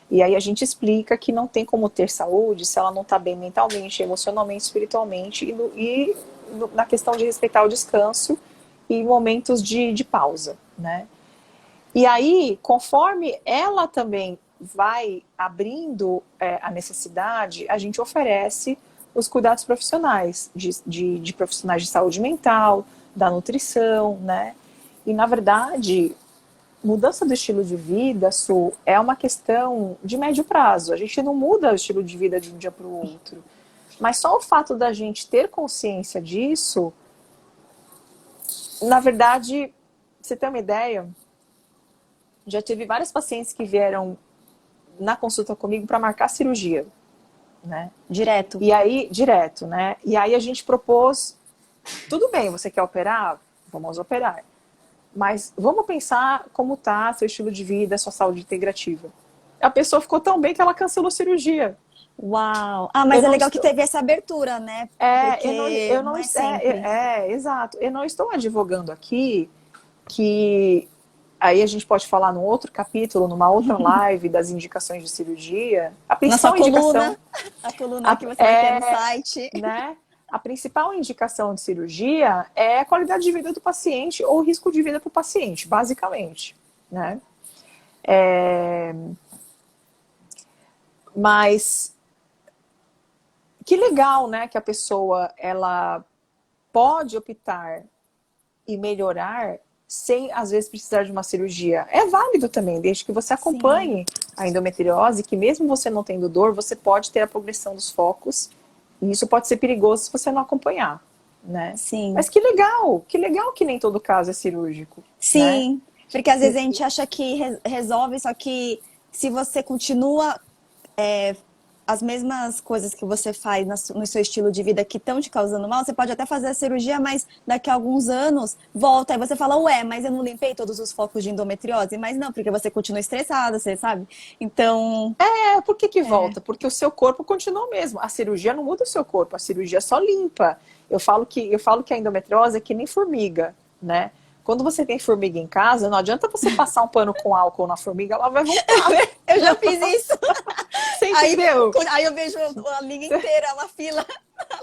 E aí a gente explica que não tem como ter saúde se ela não está bem mentalmente, emocionalmente, espiritualmente e na questão de respeitar o descanso e momentos de pausa, né? E aí, conforme ela também vai abrindo a necessidade, a gente oferece os cuidados profissionais, de profissionais de saúde mental, da nutrição, né? E, na verdade, mudança do estilo de vida, Su, é uma questão de médio prazo. A gente não muda o estilo de vida de um dia para o outro. Mas só o fato da gente ter consciência disso, na verdade, pra você ter uma ideia, já tive várias pacientes que vieram na consulta comigo para marcar cirurgia, né? Direto. E aí, direto, né? E aí a gente propôs, tudo bem, você quer operar? Vamos operar. Mas vamos pensar como tá seu estilo de vida, sua saúde integrativa. A pessoa ficou tão bem que ela cancelou a cirurgia. Uau! Ah, mas Eu é não legal que estou... teve essa abertura, né? Porque eu não, não é sempre. exato. Eu não estou advogando aqui que aí a gente pode falar num outro capítulo, numa outra live das indicações de cirurgia. A Na sua principal indicação coluna, a coluna que você vai ter no é, site. né? A principal indicação de cirurgia é a qualidade de vida do paciente ou o risco de vida para o paciente, basicamente, né? Mas que legal, né, que a pessoa ela pode optar e melhorar sem, às vezes, precisar de uma cirurgia. É válido também, desde que você Sim, acompanhe a endometriose, que mesmo você não tendo dor, você pode ter a progressão dos focos, e isso pode ser perigoso se você não acompanhar, né? sim, Mas que legal que nem todo caso é cirúrgico, né? sim. Porque às vezes a gente acha que resolve, só que se você continua as mesmas coisas que você faz no seu estilo de vida que estão te causando mal, você pode até fazer a cirurgia, mas daqui a alguns anos volta. Aí você fala, ué, mas eu não limpei todos os focos de endometriose? Mas não, porque você continua estressada, você sabe? Então, Por que que volta? Porque o seu corpo continua o mesmo. A cirurgia não muda o seu corpo, a cirurgia só limpa. Eu falo que a endometriose é que nem formiga, né? Quando você tem formiga em casa, não adianta você passar um pano com álcool na formiga, ela vai voltar. eu já fiz isso. Você Aí, entendeu? aí eu vejo a liga inteira, uma fila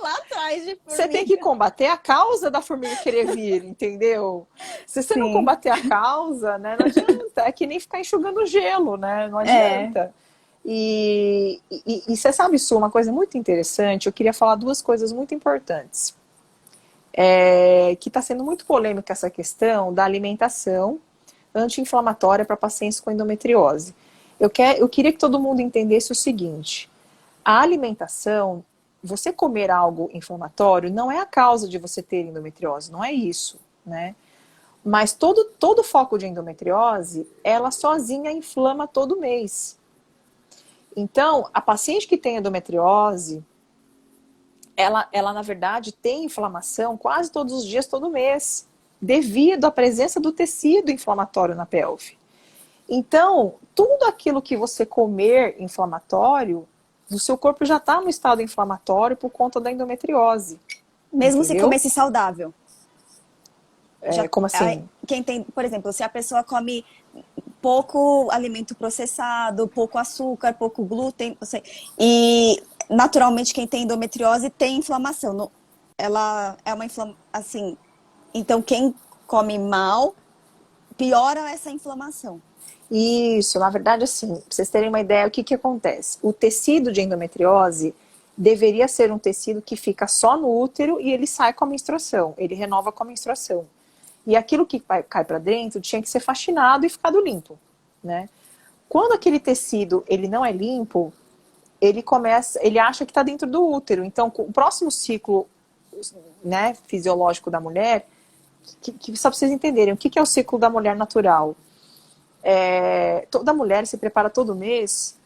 lá atrás de Você tem que formiga. combater a causa da formiga querer vir, entendeu? Se você não Sim, combater a causa, né, não adianta. É que nem ficar enxugando gelo, né? Não é. adianta. E você sabe, Su, uma coisa muito interessante, eu queria falar duas coisas muito importantes. Que está sendo muito polêmica essa questão da alimentação anti-inflamatória para pacientes com endometriose. Eu queria que todo mundo entendesse o seguinte: a alimentação, você comer algo inflamatório, não é a causa de você ter endometriose, não é isso, né? Mas todo foco de endometriose, ela sozinha inflama todo mês. Então, a paciente que tem endometriose, ela na verdade tem inflamação quase todos os dias, todo mês, devido à presença do tecido inflamatório na pelve. Então, tudo aquilo que você comer inflamatório, o seu corpo já está no estado inflamatório por conta da endometriose. Mesmo se Entendeu? comesse saudável. Já, Como assim? quem tem, por exemplo, se a pessoa come pouco alimento processado, pouco açúcar, pouco glúten, não sei, e naturalmente quem tem endometriose tem inflamação. Ela é uma inflamação, assim, então quem come mal piora essa inflamação. Isso, na verdade, assim, pra vocês terem uma ideia, o que acontece? O tecido de endometriose deveria ser um tecido que fica só no útero e ele sai com a menstruação, ele renova com a menstruação. E aquilo que cai para dentro tinha que ser faxinado e ficado limpo, né? Quando aquele tecido ele não é limpo, ele acha que está dentro do útero. Então, o próximo ciclo, né, fisiológico da mulher, que só para vocês entenderem, o que é o ciclo da mulher natural? Toda mulher se prepara todo mês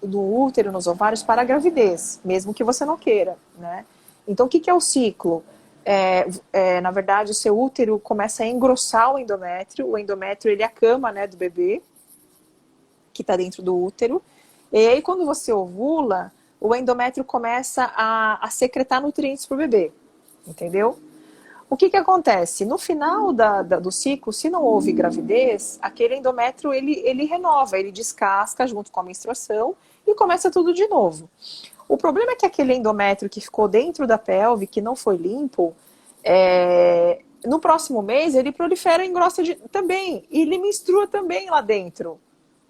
no útero, nos ovários, para a gravidez, mesmo que você não queira, né? Então, o que é o ciclo? Na verdade, o seu útero começa a engrossar o endométrio ele é a cama, né, do bebê, que está dentro do útero, e aí quando você ovula, o endométrio começa a secretar nutrientes para o bebê, entendeu? O que acontece? No final do ciclo, se não houve gravidez, aquele endométrio ele renova, ele descasca junto com a menstruação e começa tudo de novo. O problema é que aquele endométrio que ficou dentro da pelve, que não foi limpo, no próximo mês ele prolifera e engrossa também. E ele menstrua também lá dentro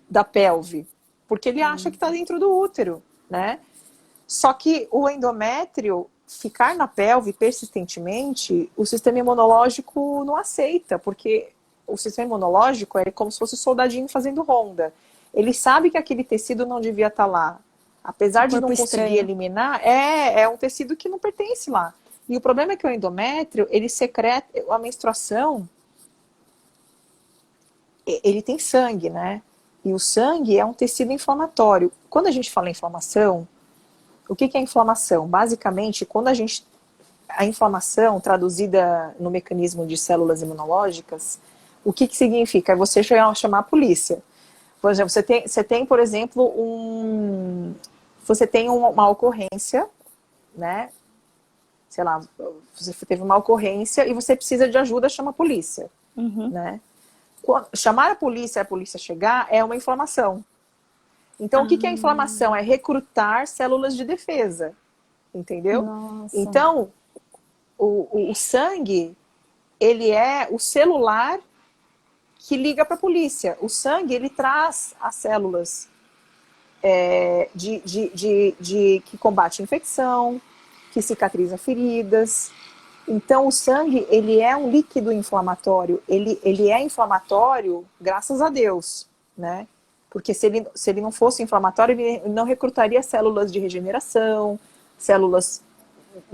da pelve, porque ele acha que está dentro do útero, né? Só que o endométrio ficar na pelve persistentemente, o sistema imunológico não aceita, porque o sistema imunológico é como se fosse um soldadinho fazendo ronda. Ele sabe que aquele tecido não devia estar lá. Apesar de não conseguir eliminar, é um tecido que não pertence lá. E o problema é que o endométrio, ele secreta, a menstruação, ele tem sangue, né? E o sangue é um tecido inflamatório. Quando a gente fala em inflamação, o que é inflamação? Basicamente, quando a inflamação, traduzida no mecanismo de células imunológicas, o que significa? É você chamar a polícia. Por exemplo, você tem, por exemplo, você tem uma ocorrência, né? Sei lá, você teve uma ocorrência e você precisa de ajuda, chama a polícia, né? Chamar a polícia chegar é uma inflamação. Então, o que é inflamação? É recrutar células de defesa, entendeu? Nossa. Então, o sangue, ele é o celular que liga para a polícia. O sangue, ele traz as células que combate infecção, que cicatriza feridas. Então, o sangue, ele é um líquido inflamatório. Ele é inflamatório, graças a Deus, né? Porque se ele não fosse inflamatório, ele não recrutaria células de regeneração, células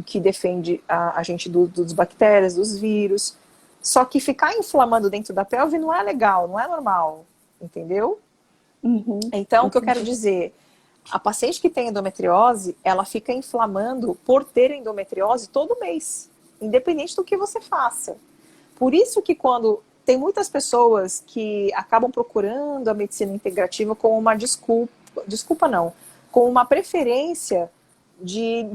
que defendem a gente dos bactérias, dos vírus. Só que ficar inflamando dentro da pelve não é legal, não é normal, entendeu? Então, o que eu quero dizer, a paciente que tem endometriose, ela fica inflamando por ter endometriose todo mês, independente do que você faça. Por isso que quando tem muitas pessoas que acabam procurando a medicina integrativa com uma com uma preferência de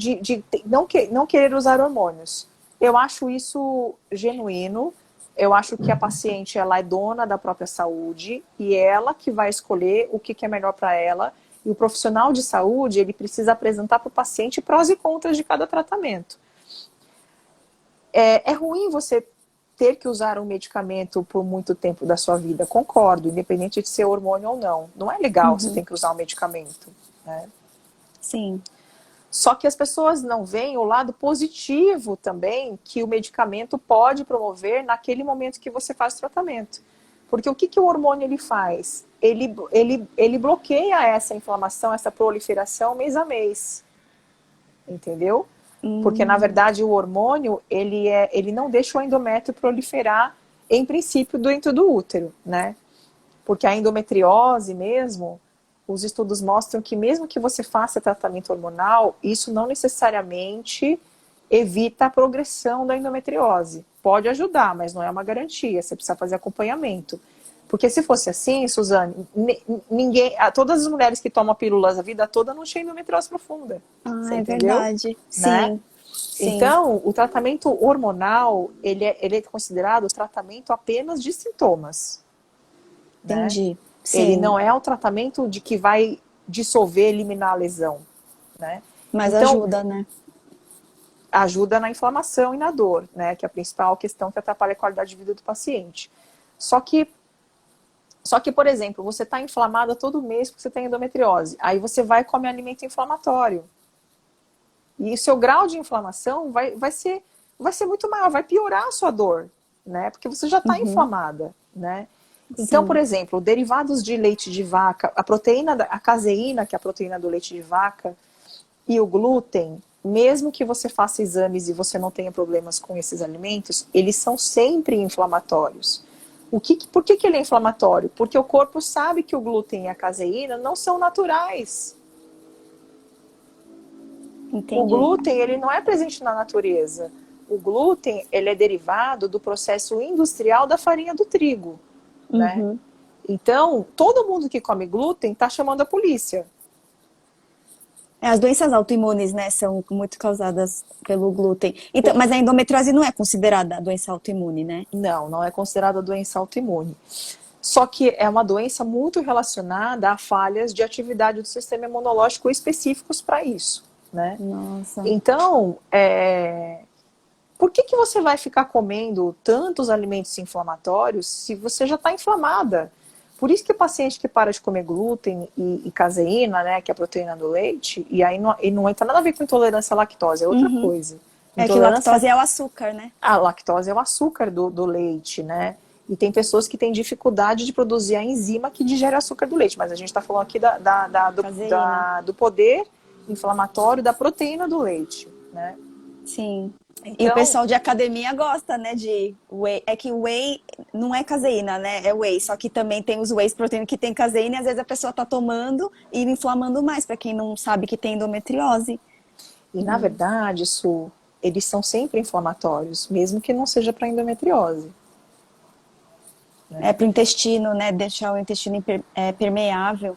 não querer usar hormônios. Eu acho isso genuíno. Eu acho que a paciente, ela é dona da própria saúde e ela que vai escolher o que é melhor para ela. E o profissional de saúde, ele precisa apresentar para o paciente prós e contras de cada tratamento. É ruim você ter que usar um medicamento por muito tempo da sua vida, concordo, independente de ser hormônio ou não. Não é legal você ter que usar um medicamento, né? Sim. Só que as pessoas não veem o lado positivo também que o medicamento pode promover naquele momento que você faz o tratamento. Porque o que o hormônio ele faz? Ele bloqueia essa inflamação, essa proliferação mês a mês. Entendeu? Porque, na verdade, o hormônio, ele não deixa o endométrio proliferar, em princípio, dentro do útero, né? Porque a endometriose mesmo, os estudos mostram que mesmo que você faça tratamento hormonal, isso não necessariamente evita a progressão da endometriose. Pode ajudar, mas não é uma garantia, você precisa fazer acompanhamento. Porque se fosse assim, Suzane, todas as mulheres que tomam pílulas a vida toda não tinham endometriose profunda. Você entendeu? Verdade. Né? Sim. Então, o tratamento hormonal, ele é considerado tratamento apenas de sintomas. Entendi. Né? Sim. Ele não é o tratamento de que vai dissolver, eliminar a lesão. Né? Mas então, ajuda, né? Ajuda na inflamação e na dor, né? Que é a principal questão que atrapalha a qualidade de vida do paciente. Só que, por exemplo, você está inflamada todo mês porque você tem endometriose. Aí você vai e come alimento inflamatório. E o seu grau de inflamação vai ser muito maior, vai piorar a sua dor, né? Porque você já está inflamada, né? Então, por exemplo, derivados de leite de vaca, a caseína, que é a proteína do leite de vaca, e o glúten, mesmo que você faça exames e você não tenha problemas com esses alimentos, eles são sempre inflamatórios. Por que ele é inflamatório? Porque o corpo sabe que o glúten e a caseína não são naturais. Entendi. O glúten, ele não é presente na natureza. O glúten, ele é derivado do processo industrial da farinha do trigo. Né? Então, todo mundo que come glúten está chamando a polícia. As doenças autoimunes, né, são muito causadas pelo glúten. Então, mas a endometriose não é considerada doença autoimune, né? Não é considerada doença autoimune. Só que é uma doença muito relacionada a falhas de atividade do sistema imunológico específicos para isso, né? Nossa. Então, por que que você vai ficar comendo tantos alimentos inflamatórios se você já está inflamada? Por isso que o paciente que para de comer glúten e caseína, né, que é a proteína do leite, e aí não tem nada a ver com intolerância à lactose, é outra coisa. É que lactose é o açúcar, né? A lactose é o açúcar do leite, né? E tem pessoas que têm dificuldade de produzir a enzima que digere o açúcar do leite, mas a gente está falando aqui do poder inflamatório da proteína do leite, né? Sim. Então, e o pessoal de academia gosta, né, de whey. É que whey não é caseína, né? É whey. Só que também tem os whey proteína que tem caseína e às vezes a pessoa tá tomando e inflamando mais, para quem não sabe que tem endometriose. e na verdade, eles são sempre inflamatórios, mesmo que não seja para endometriose. É pro intestino, né? Deixar o intestino permeável.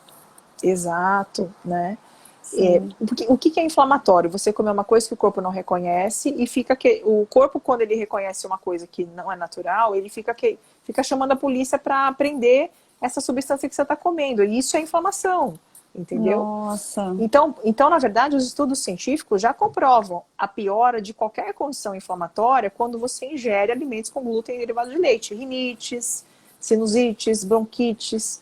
Exato, né? Porque, o que é inflamatório? Você comer uma coisa que o corpo não reconhece e o corpo, quando ele reconhece uma coisa que não é natural, ele fica chamando a polícia para prender essa substância que você está comendo. E isso é inflamação, entendeu? Nossa. Então, na verdade, os estudos científicos já comprovam a piora de qualquer condição inflamatória quando você ingere alimentos com glúten e derivado de leite. Rinites, sinusites, bronquites,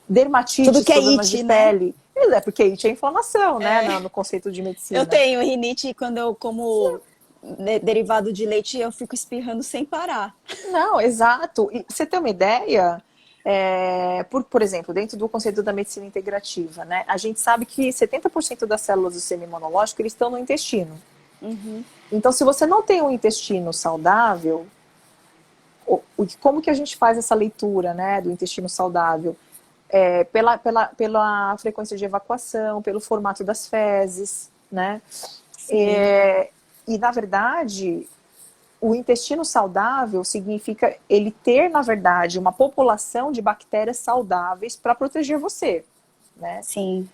dermatites, Tudo que é problemas it, de né? pele. É porque it é inflamação, né? No conceito de medicina. Eu tenho rinite quando eu como derivado de leite eu fico espirrando sem parar. Não, exato. E você tem uma ideia, por exemplo, dentro do conceito da medicina integrativa, né? A gente sabe que 70% das células do sistema imunológico eles estão no intestino. Então, se você não tem um intestino saudável, como que a gente faz essa leitura, né, do intestino saudável? Pela frequência de evacuação, pelo formato das fezes, né? E, na verdade, o intestino saudável significa ele ter, na verdade, uma população de bactérias saudáveis para proteger você, né? Sim.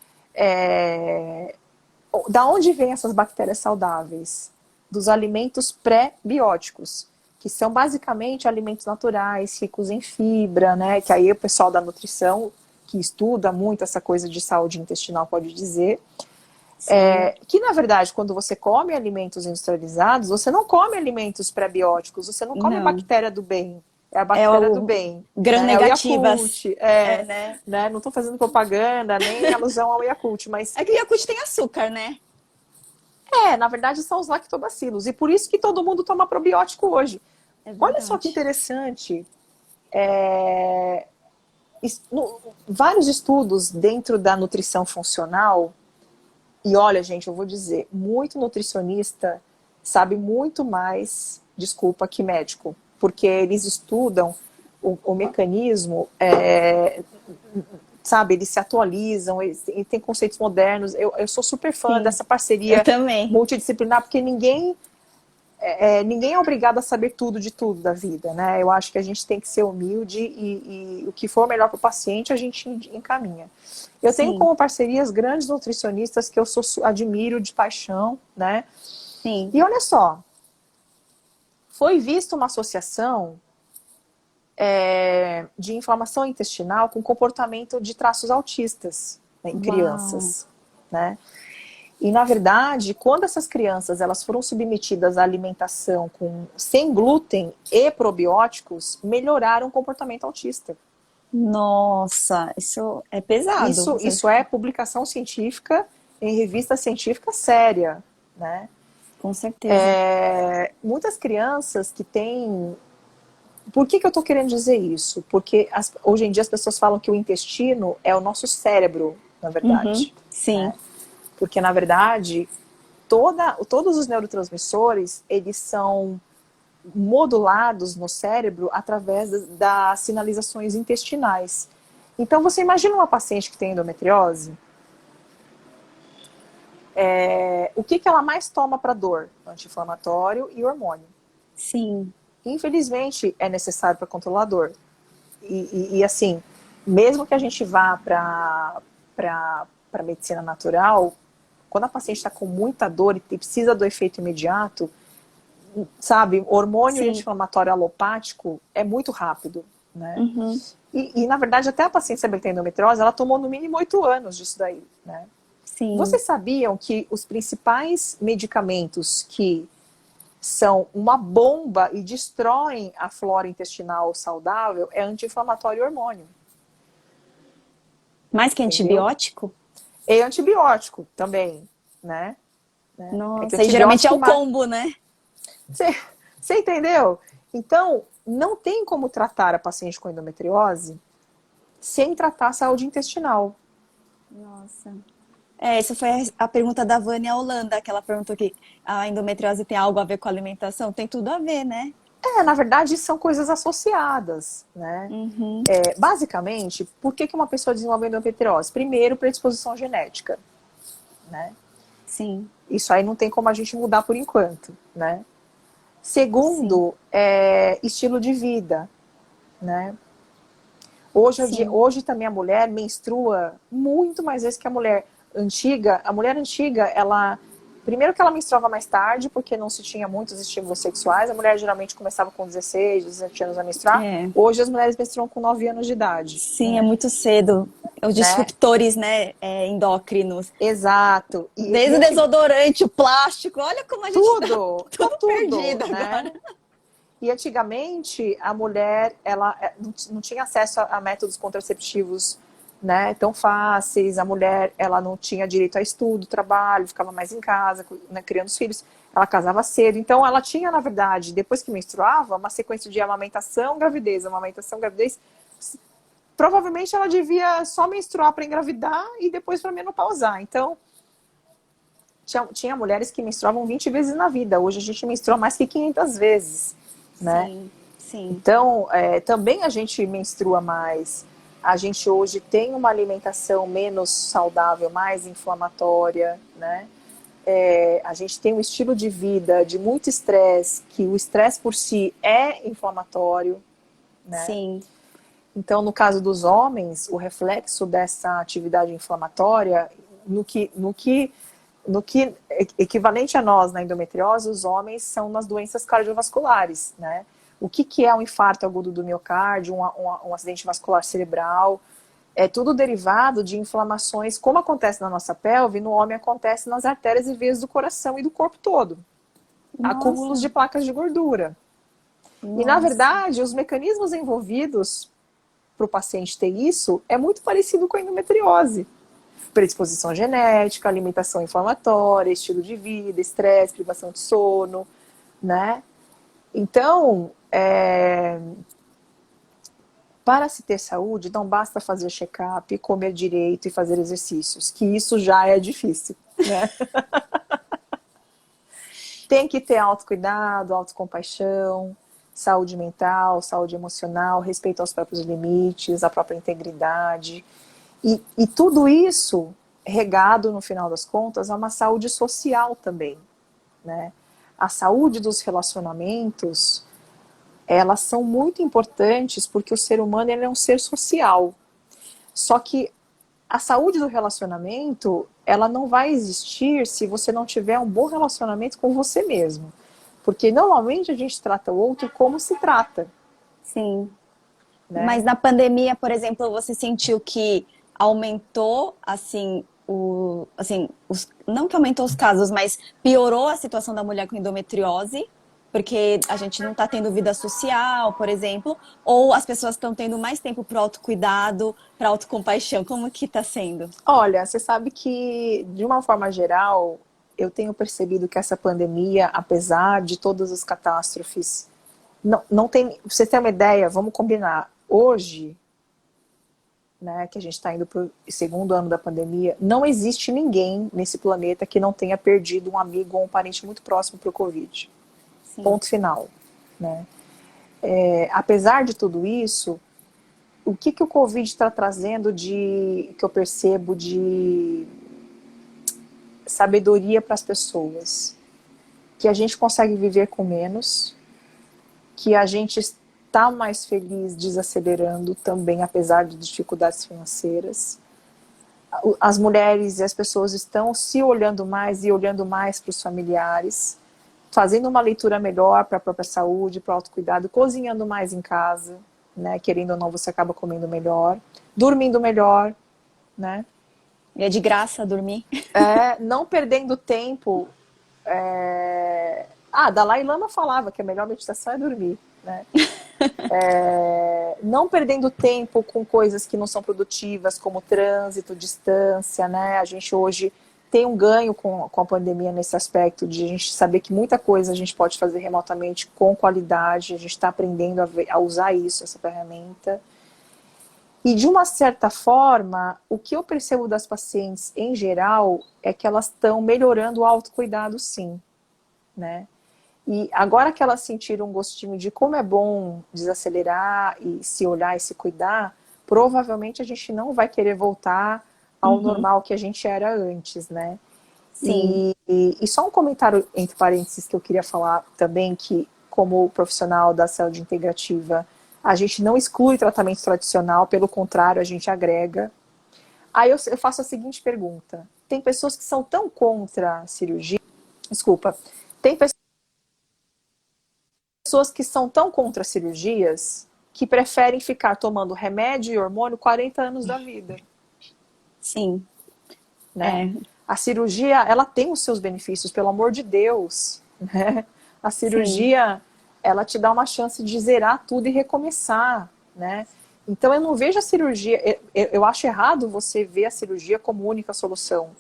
Da onde vêm essas bactérias saudáveis? Dos alimentos pré-bióticos, que são basicamente alimentos naturais, ricos em fibra, né? Que aí o pessoal da nutrição, que estuda muito essa coisa de saúde intestinal, pode dizer. Que, na verdade, quando você come alimentos industrializados, você não come alimentos pré-bióticos, você não come a bactéria do bem. É a bactéria do bem. Gram-negativas. Né? Não estou fazendo propaganda, nem alusão ao Yakult, mas... É que o Yakult tem açúcar, né? Na verdade são os lactobacilos. E por isso que todo mundo toma probiótico hoje. Olha só que interessante. Vários estudos dentro da nutrição funcional. E olha, gente, eu vou dizer, muito nutricionista sabe muito mais, desculpa, que médico. Porque eles estudam o mecanismo, sabe, eles se atualizam, eles têm conceitos modernos. Eu sou super fã dessa parceria multidisciplinar, porque ninguém é obrigado a saber tudo de tudo da vida, né? Eu acho que a gente tem que ser humilde e o que for melhor para o paciente a gente encaminha. Eu tenho como parcerias grandes nutricionistas que eu admiro de paixão, né? Sim. E olha só, foi vista uma associação de inflamação intestinal com comportamento de traços autistas, né, em crianças, né? E, na verdade, quando essas crianças elas foram submetidas à alimentação sem glúten e probióticos, melhoraram o comportamento autista. Nossa, isso é pesado. Isso é publicação científica em revista científica séria, né? Com certeza. Muitas crianças que têm... Por que eu estou querendo dizer isso? Porque hoje em dia as pessoas falam que o intestino é o nosso cérebro, na verdade. Sim. Né? Porque, na verdade, todos os neurotransmissores, eles são modulados no cérebro através das sinalizações intestinais. Então, você imagina uma paciente que tem endometriose? O que ela mais toma para dor? Anti-inflamatório e hormônio. Sim. Infelizmente, é necessário para controlar a dor. E, assim, mesmo que a gente vá para a medicina natural, quando a paciente está com muita dor e precisa do efeito imediato, sabe, hormônio anti-inflamatório alopático é muito rápido, né? E, na verdade, até a paciente saber que tem endometriose, ela tomou no mínimo 8 anos disso daí, né? Sim. Vocês sabiam que os principais medicamentos que são uma bomba e destroem a flora intestinal saudável, é anti-inflamatório e hormônio. Mais que Entendeu? antibiótico? E antibiótico também, né? É que Nossa, e geralmente é antibiótico... o combo, né? Você entendeu? Então, não tem como tratar a paciente com endometriose sem tratar a saúde intestinal. Nossa. Essa foi a pergunta da Vânia Holanda, que ela perguntou que a endometriose tem algo a ver com a alimentação. Tem tudo a ver, né? Na verdade, são coisas associadas, né? Uhum. Basicamente, por que uma pessoa desenvolve endometriose? Primeiro, predisposição genética, né? Sim, Isso aí não tem como a gente mudar por enquanto, né? sim, Segundo, estilo de vida, né? sim. Hoje também a mulher menstrua muito mais vezes que a mulher antiga. A mulher antiga, ela... Primeiro que ela menstruava mais tarde, porque não se tinha muitos estímulos sexuais. A mulher geralmente começava com 16, 17 anos a menstruar. É. Hoje as mulheres menstruam com 9 anos de idade. Sim, é muito cedo. Os Né? disruptores, né, endócrinos. Exato. Desde o desodorante, o plástico. Olha como a gente tá Tá tudo tudo, perdido né? agora. E antigamente a mulher ela não tinha acesso a métodos contraceptivos, né, tão fáceis. A mulher ela não tinha direito a estudo, trabalho, ficava mais em casa, né, criando os filhos. Ela casava cedo, então ela tinha, na verdade, depois que menstruava, uma sequência de amamentação, gravidez, amamentação, gravidez. Provavelmente ela devia só menstruar para engravidar e depois para menopausar. Então tinha mulheres que menstruavam 20 vezes na vida. Hoje a gente menstrua mais que 500 vezes, né? Sim, sim, Então, também a gente menstrua mais. A gente hoje tem uma alimentação menos saudável, mais inflamatória, né? A gente tem um estilo de vida de muito estresse, que o estresse por si é inflamatório, né? sim. Então, no caso dos homens, o reflexo dessa atividade inflamatória, no que equivalente a nós na endometriose, os homens são nas doenças cardiovasculares, né? O que é um infarto agudo do miocárdio, um acidente vascular cerebral? É tudo derivado de inflamações, como acontece na nossa pelve, no homem acontece nas artérias e veias do coração e do corpo todo. Acúmulos de Nossa, placas de gordura. E, na nossa. verdade, os mecanismos envolvidos para o paciente ter isso é muito parecido com a endometriose. Predisposição genética, alimentação inflamatória, estilo de vida, estresse, privação de sono, né? Então, para se ter saúde, não basta fazer check-up, comer direito e fazer exercícios, que isso já é difícil, né? Tem que ter autocuidado, autocompaixão, saúde mental, saúde emocional, respeito aos próprios limites, à própria integridade. E tudo isso regado, no final das contas, a uma saúde social também, né? A saúde dos relacionamentos, elas são muito importantes porque o ser humano ele é um ser social. Só que a saúde do relacionamento, ela não vai existir se você não tiver um bom relacionamento com você mesmo. Porque normalmente a gente trata o outro como se trata, Sim. Mas né? na pandemia, por exemplo, você sentiu que aumentou, assim, não que aumentou os casos, mas piorou a situação da mulher com endometriose, porque a gente não está tendo vida social, por exemplo, ou as pessoas estão tendo mais tempo para autocuidado, para autocompaixão. Como que está sendo? Olha, você sabe que, de uma forma geral, eu tenho percebido que essa pandemia, apesar de todas as catástrofes, não tem... Pra você ter uma ideia, vamos combinar. Hoje, né, que a gente está indo para o segundo ano da pandemia, não existe ninguém nesse planeta que não tenha perdido um amigo ou um parente muito próximo para o Covid. Sim, Ponto final, né? Apesar de tudo isso, o que o Covid está trazendo que eu percebo de sabedoria para as pessoas? Que a gente consegue viver com menos, que a gente está mais feliz desacelerando também, apesar de dificuldades financeiras. As mulheres e as pessoas estão se olhando mais e olhando mais para os familiares, fazendo uma leitura melhor para a própria saúde, para o autocuidado, cozinhando mais em casa, né? Querendo ou não, você acaba comendo melhor, dormindo melhor, né? e é de graça dormir. Não perdendo tempo Dalai Lama falava que a melhor meditação é dormir, né? Não perdendo tempo com coisas que não são produtivas, como trânsito, distância, né? A gente hoje tem um ganho com a pandemia nesse aspecto de a gente saber que muita coisa a gente pode fazer remotamente com qualidade, a gente está aprendendo a usar isso, essa ferramenta. E de uma certa forma, o que eu percebo das pacientes em geral é que elas estão melhorando o autocuidado, sim, né? E agora que elas sentiram um gostinho de como é bom desacelerar e se olhar e se cuidar, provavelmente a gente não vai querer voltar ao normal que a gente era antes, né? Sim. E só um comentário entre parênteses que eu queria falar também, que como profissional da saúde integrativa, a gente não exclui tratamento tradicional, pelo contrário, a gente agrega. Aí eu faço a seguinte pergunta: tem pessoas que são tão contra a cirurgia, desculpa, tem pessoas que são tão contra cirurgias que preferem ficar tomando remédio e hormônio 40 anos da vida. Sim. Né? A cirurgia, ela tem os seus benefícios, pelo amor de Deus. Né? A cirurgia, sim, ela te dá uma chance de zerar tudo e recomeçar. Né? Então eu não vejo a cirurgia, eu acho errado você ver a cirurgia como única solução,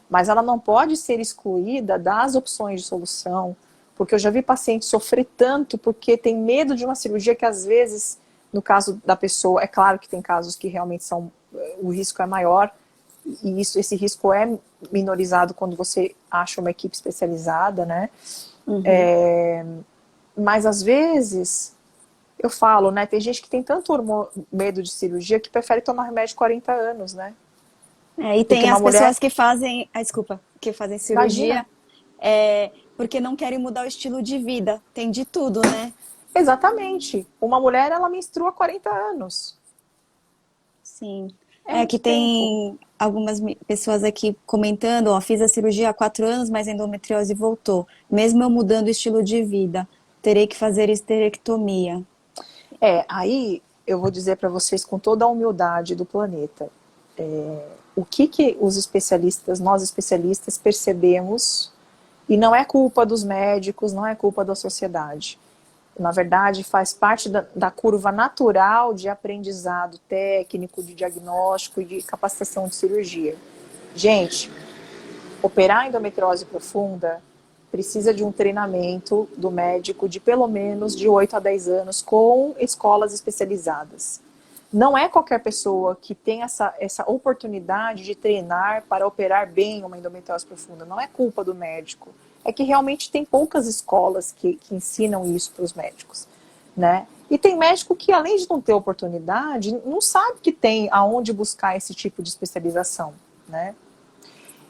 mas ela não pode ser excluída das opções de solução, porque eu já vi pacientes sofrer tanto porque tem medo de uma cirurgia que às vezes, no caso da pessoa, é claro que tem casos que realmente o risco é maior, e esse risco é minorizado quando você acha uma equipe especializada, né? Mas às vezes, eu falo, né? Tem gente que tem tanto medo de cirurgia que prefere tomar remédio 40 anos, né? E tem as pessoas que fazem, desculpa, que fazem cirurgia porque não querem mudar o estilo de vida. Tem de tudo, né? Exatamente. Uma mulher, ela menstrua há 40 anos. Sim. Que tem algumas pessoas aqui comentando, fiz a cirurgia há 4 anos, mas a endometriose voltou. Mesmo eu mudando o estilo de vida, terei que fazer esterectomia. Aí eu vou dizer para vocês com toda a humildade do planeta. O que os especialistas, nós especialistas, percebemos, e não é culpa dos médicos, não é culpa da sociedade. Na verdade, faz parte da curva natural de aprendizado técnico, de diagnóstico e de capacitação de cirurgia. Gente, operar endometriose profunda precisa de um treinamento do médico de pelo menos de 8 a 10 anos com escolas especializadas. Não é qualquer pessoa que tem essa oportunidade de treinar para operar bem uma endometriose profunda. Não é culpa do médico. É que realmente tem poucas escolas que ensinam isso para os médicos, né? E tem médico que, além de não ter oportunidade, não sabe que tem aonde buscar esse tipo de especialização, né?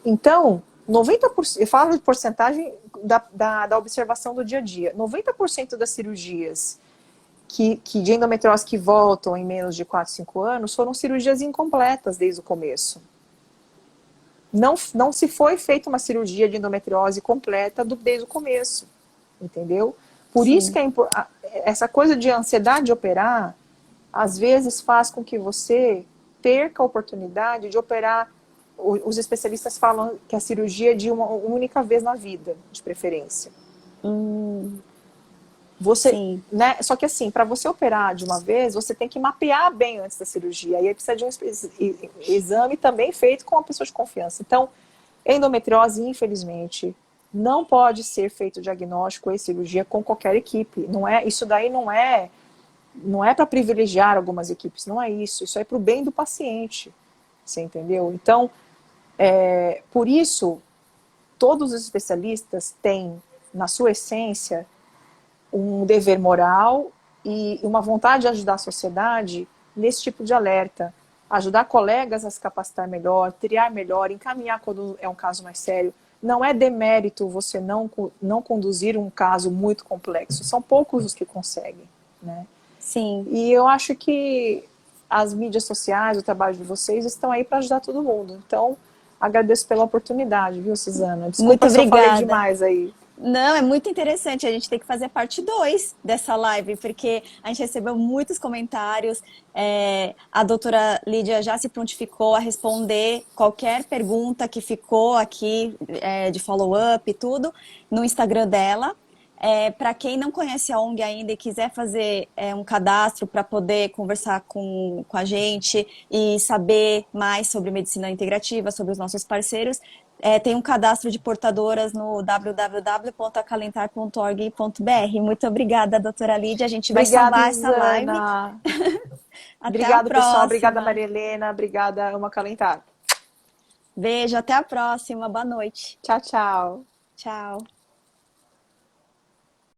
Então, 90%, eu falo de porcentagem da observação do dia a dia, 90% das cirurgias de endometriose que voltam em menos de 4, 5 anos foram cirurgias incompletas desde o começo. Não se foi feita uma cirurgia de endometriose completa desde o começo, entendeu? Por Sim. isso que essa coisa de ansiedade de operar, às vezes faz com que você perca a oportunidade de operar. Os especialistas falam que a cirurgia é de uma única vez na vida, de preferência. Né? Só que assim, para você operar de uma vez, você tem que mapear bem antes da cirurgia. E aí precisa de um exame também feito com uma pessoa de confiança. Então, endometriose, infelizmente, não pode ser feito diagnóstico e cirurgia com qualquer equipe. Isso daí não é para privilegiar algumas equipes, não é isso. Isso é para o bem do paciente. Você entendeu? Então, por isso, todos os especialistas têm, na sua essência, um dever moral e uma vontade de ajudar a sociedade nesse tipo de alerta. Ajudar colegas a se capacitar melhor, triar melhor, encaminhar quando é um caso mais sério. Não é demérito você não conduzir um caso muito complexo. São poucos os que conseguem, né? Sim. E eu acho que as mídias sociais, o trabalho de vocês estão aí para ajudar todo mundo. Então, agradeço pela oportunidade, viu, Suzana? Desculpa se eu falei demais aí. Não, é muito interessante. A gente tem que fazer parte 2 dessa live, porque a gente recebeu muitos comentários. A doutora Lídia já se prontificou a responder qualquer pergunta que ficou aqui de follow-up e tudo no Instagram dela. Para quem não conhece a ONG ainda e quiser fazer um cadastro para poder conversar com a gente e saber mais sobre medicina integrativa, sobre os nossos parceiros, tem um cadastro de portadoras no www.acalentar.org.br. Muito obrigada, doutora Lídia. A gente vai Obrigada, salvar essa live. Isana. Até a Obrigado, pessoal. Obrigada, próxima. Maria Helena. Obrigada, Uma Calentar. Beijo, até a próxima. Boa noite. Tchau, tchau. Tchau.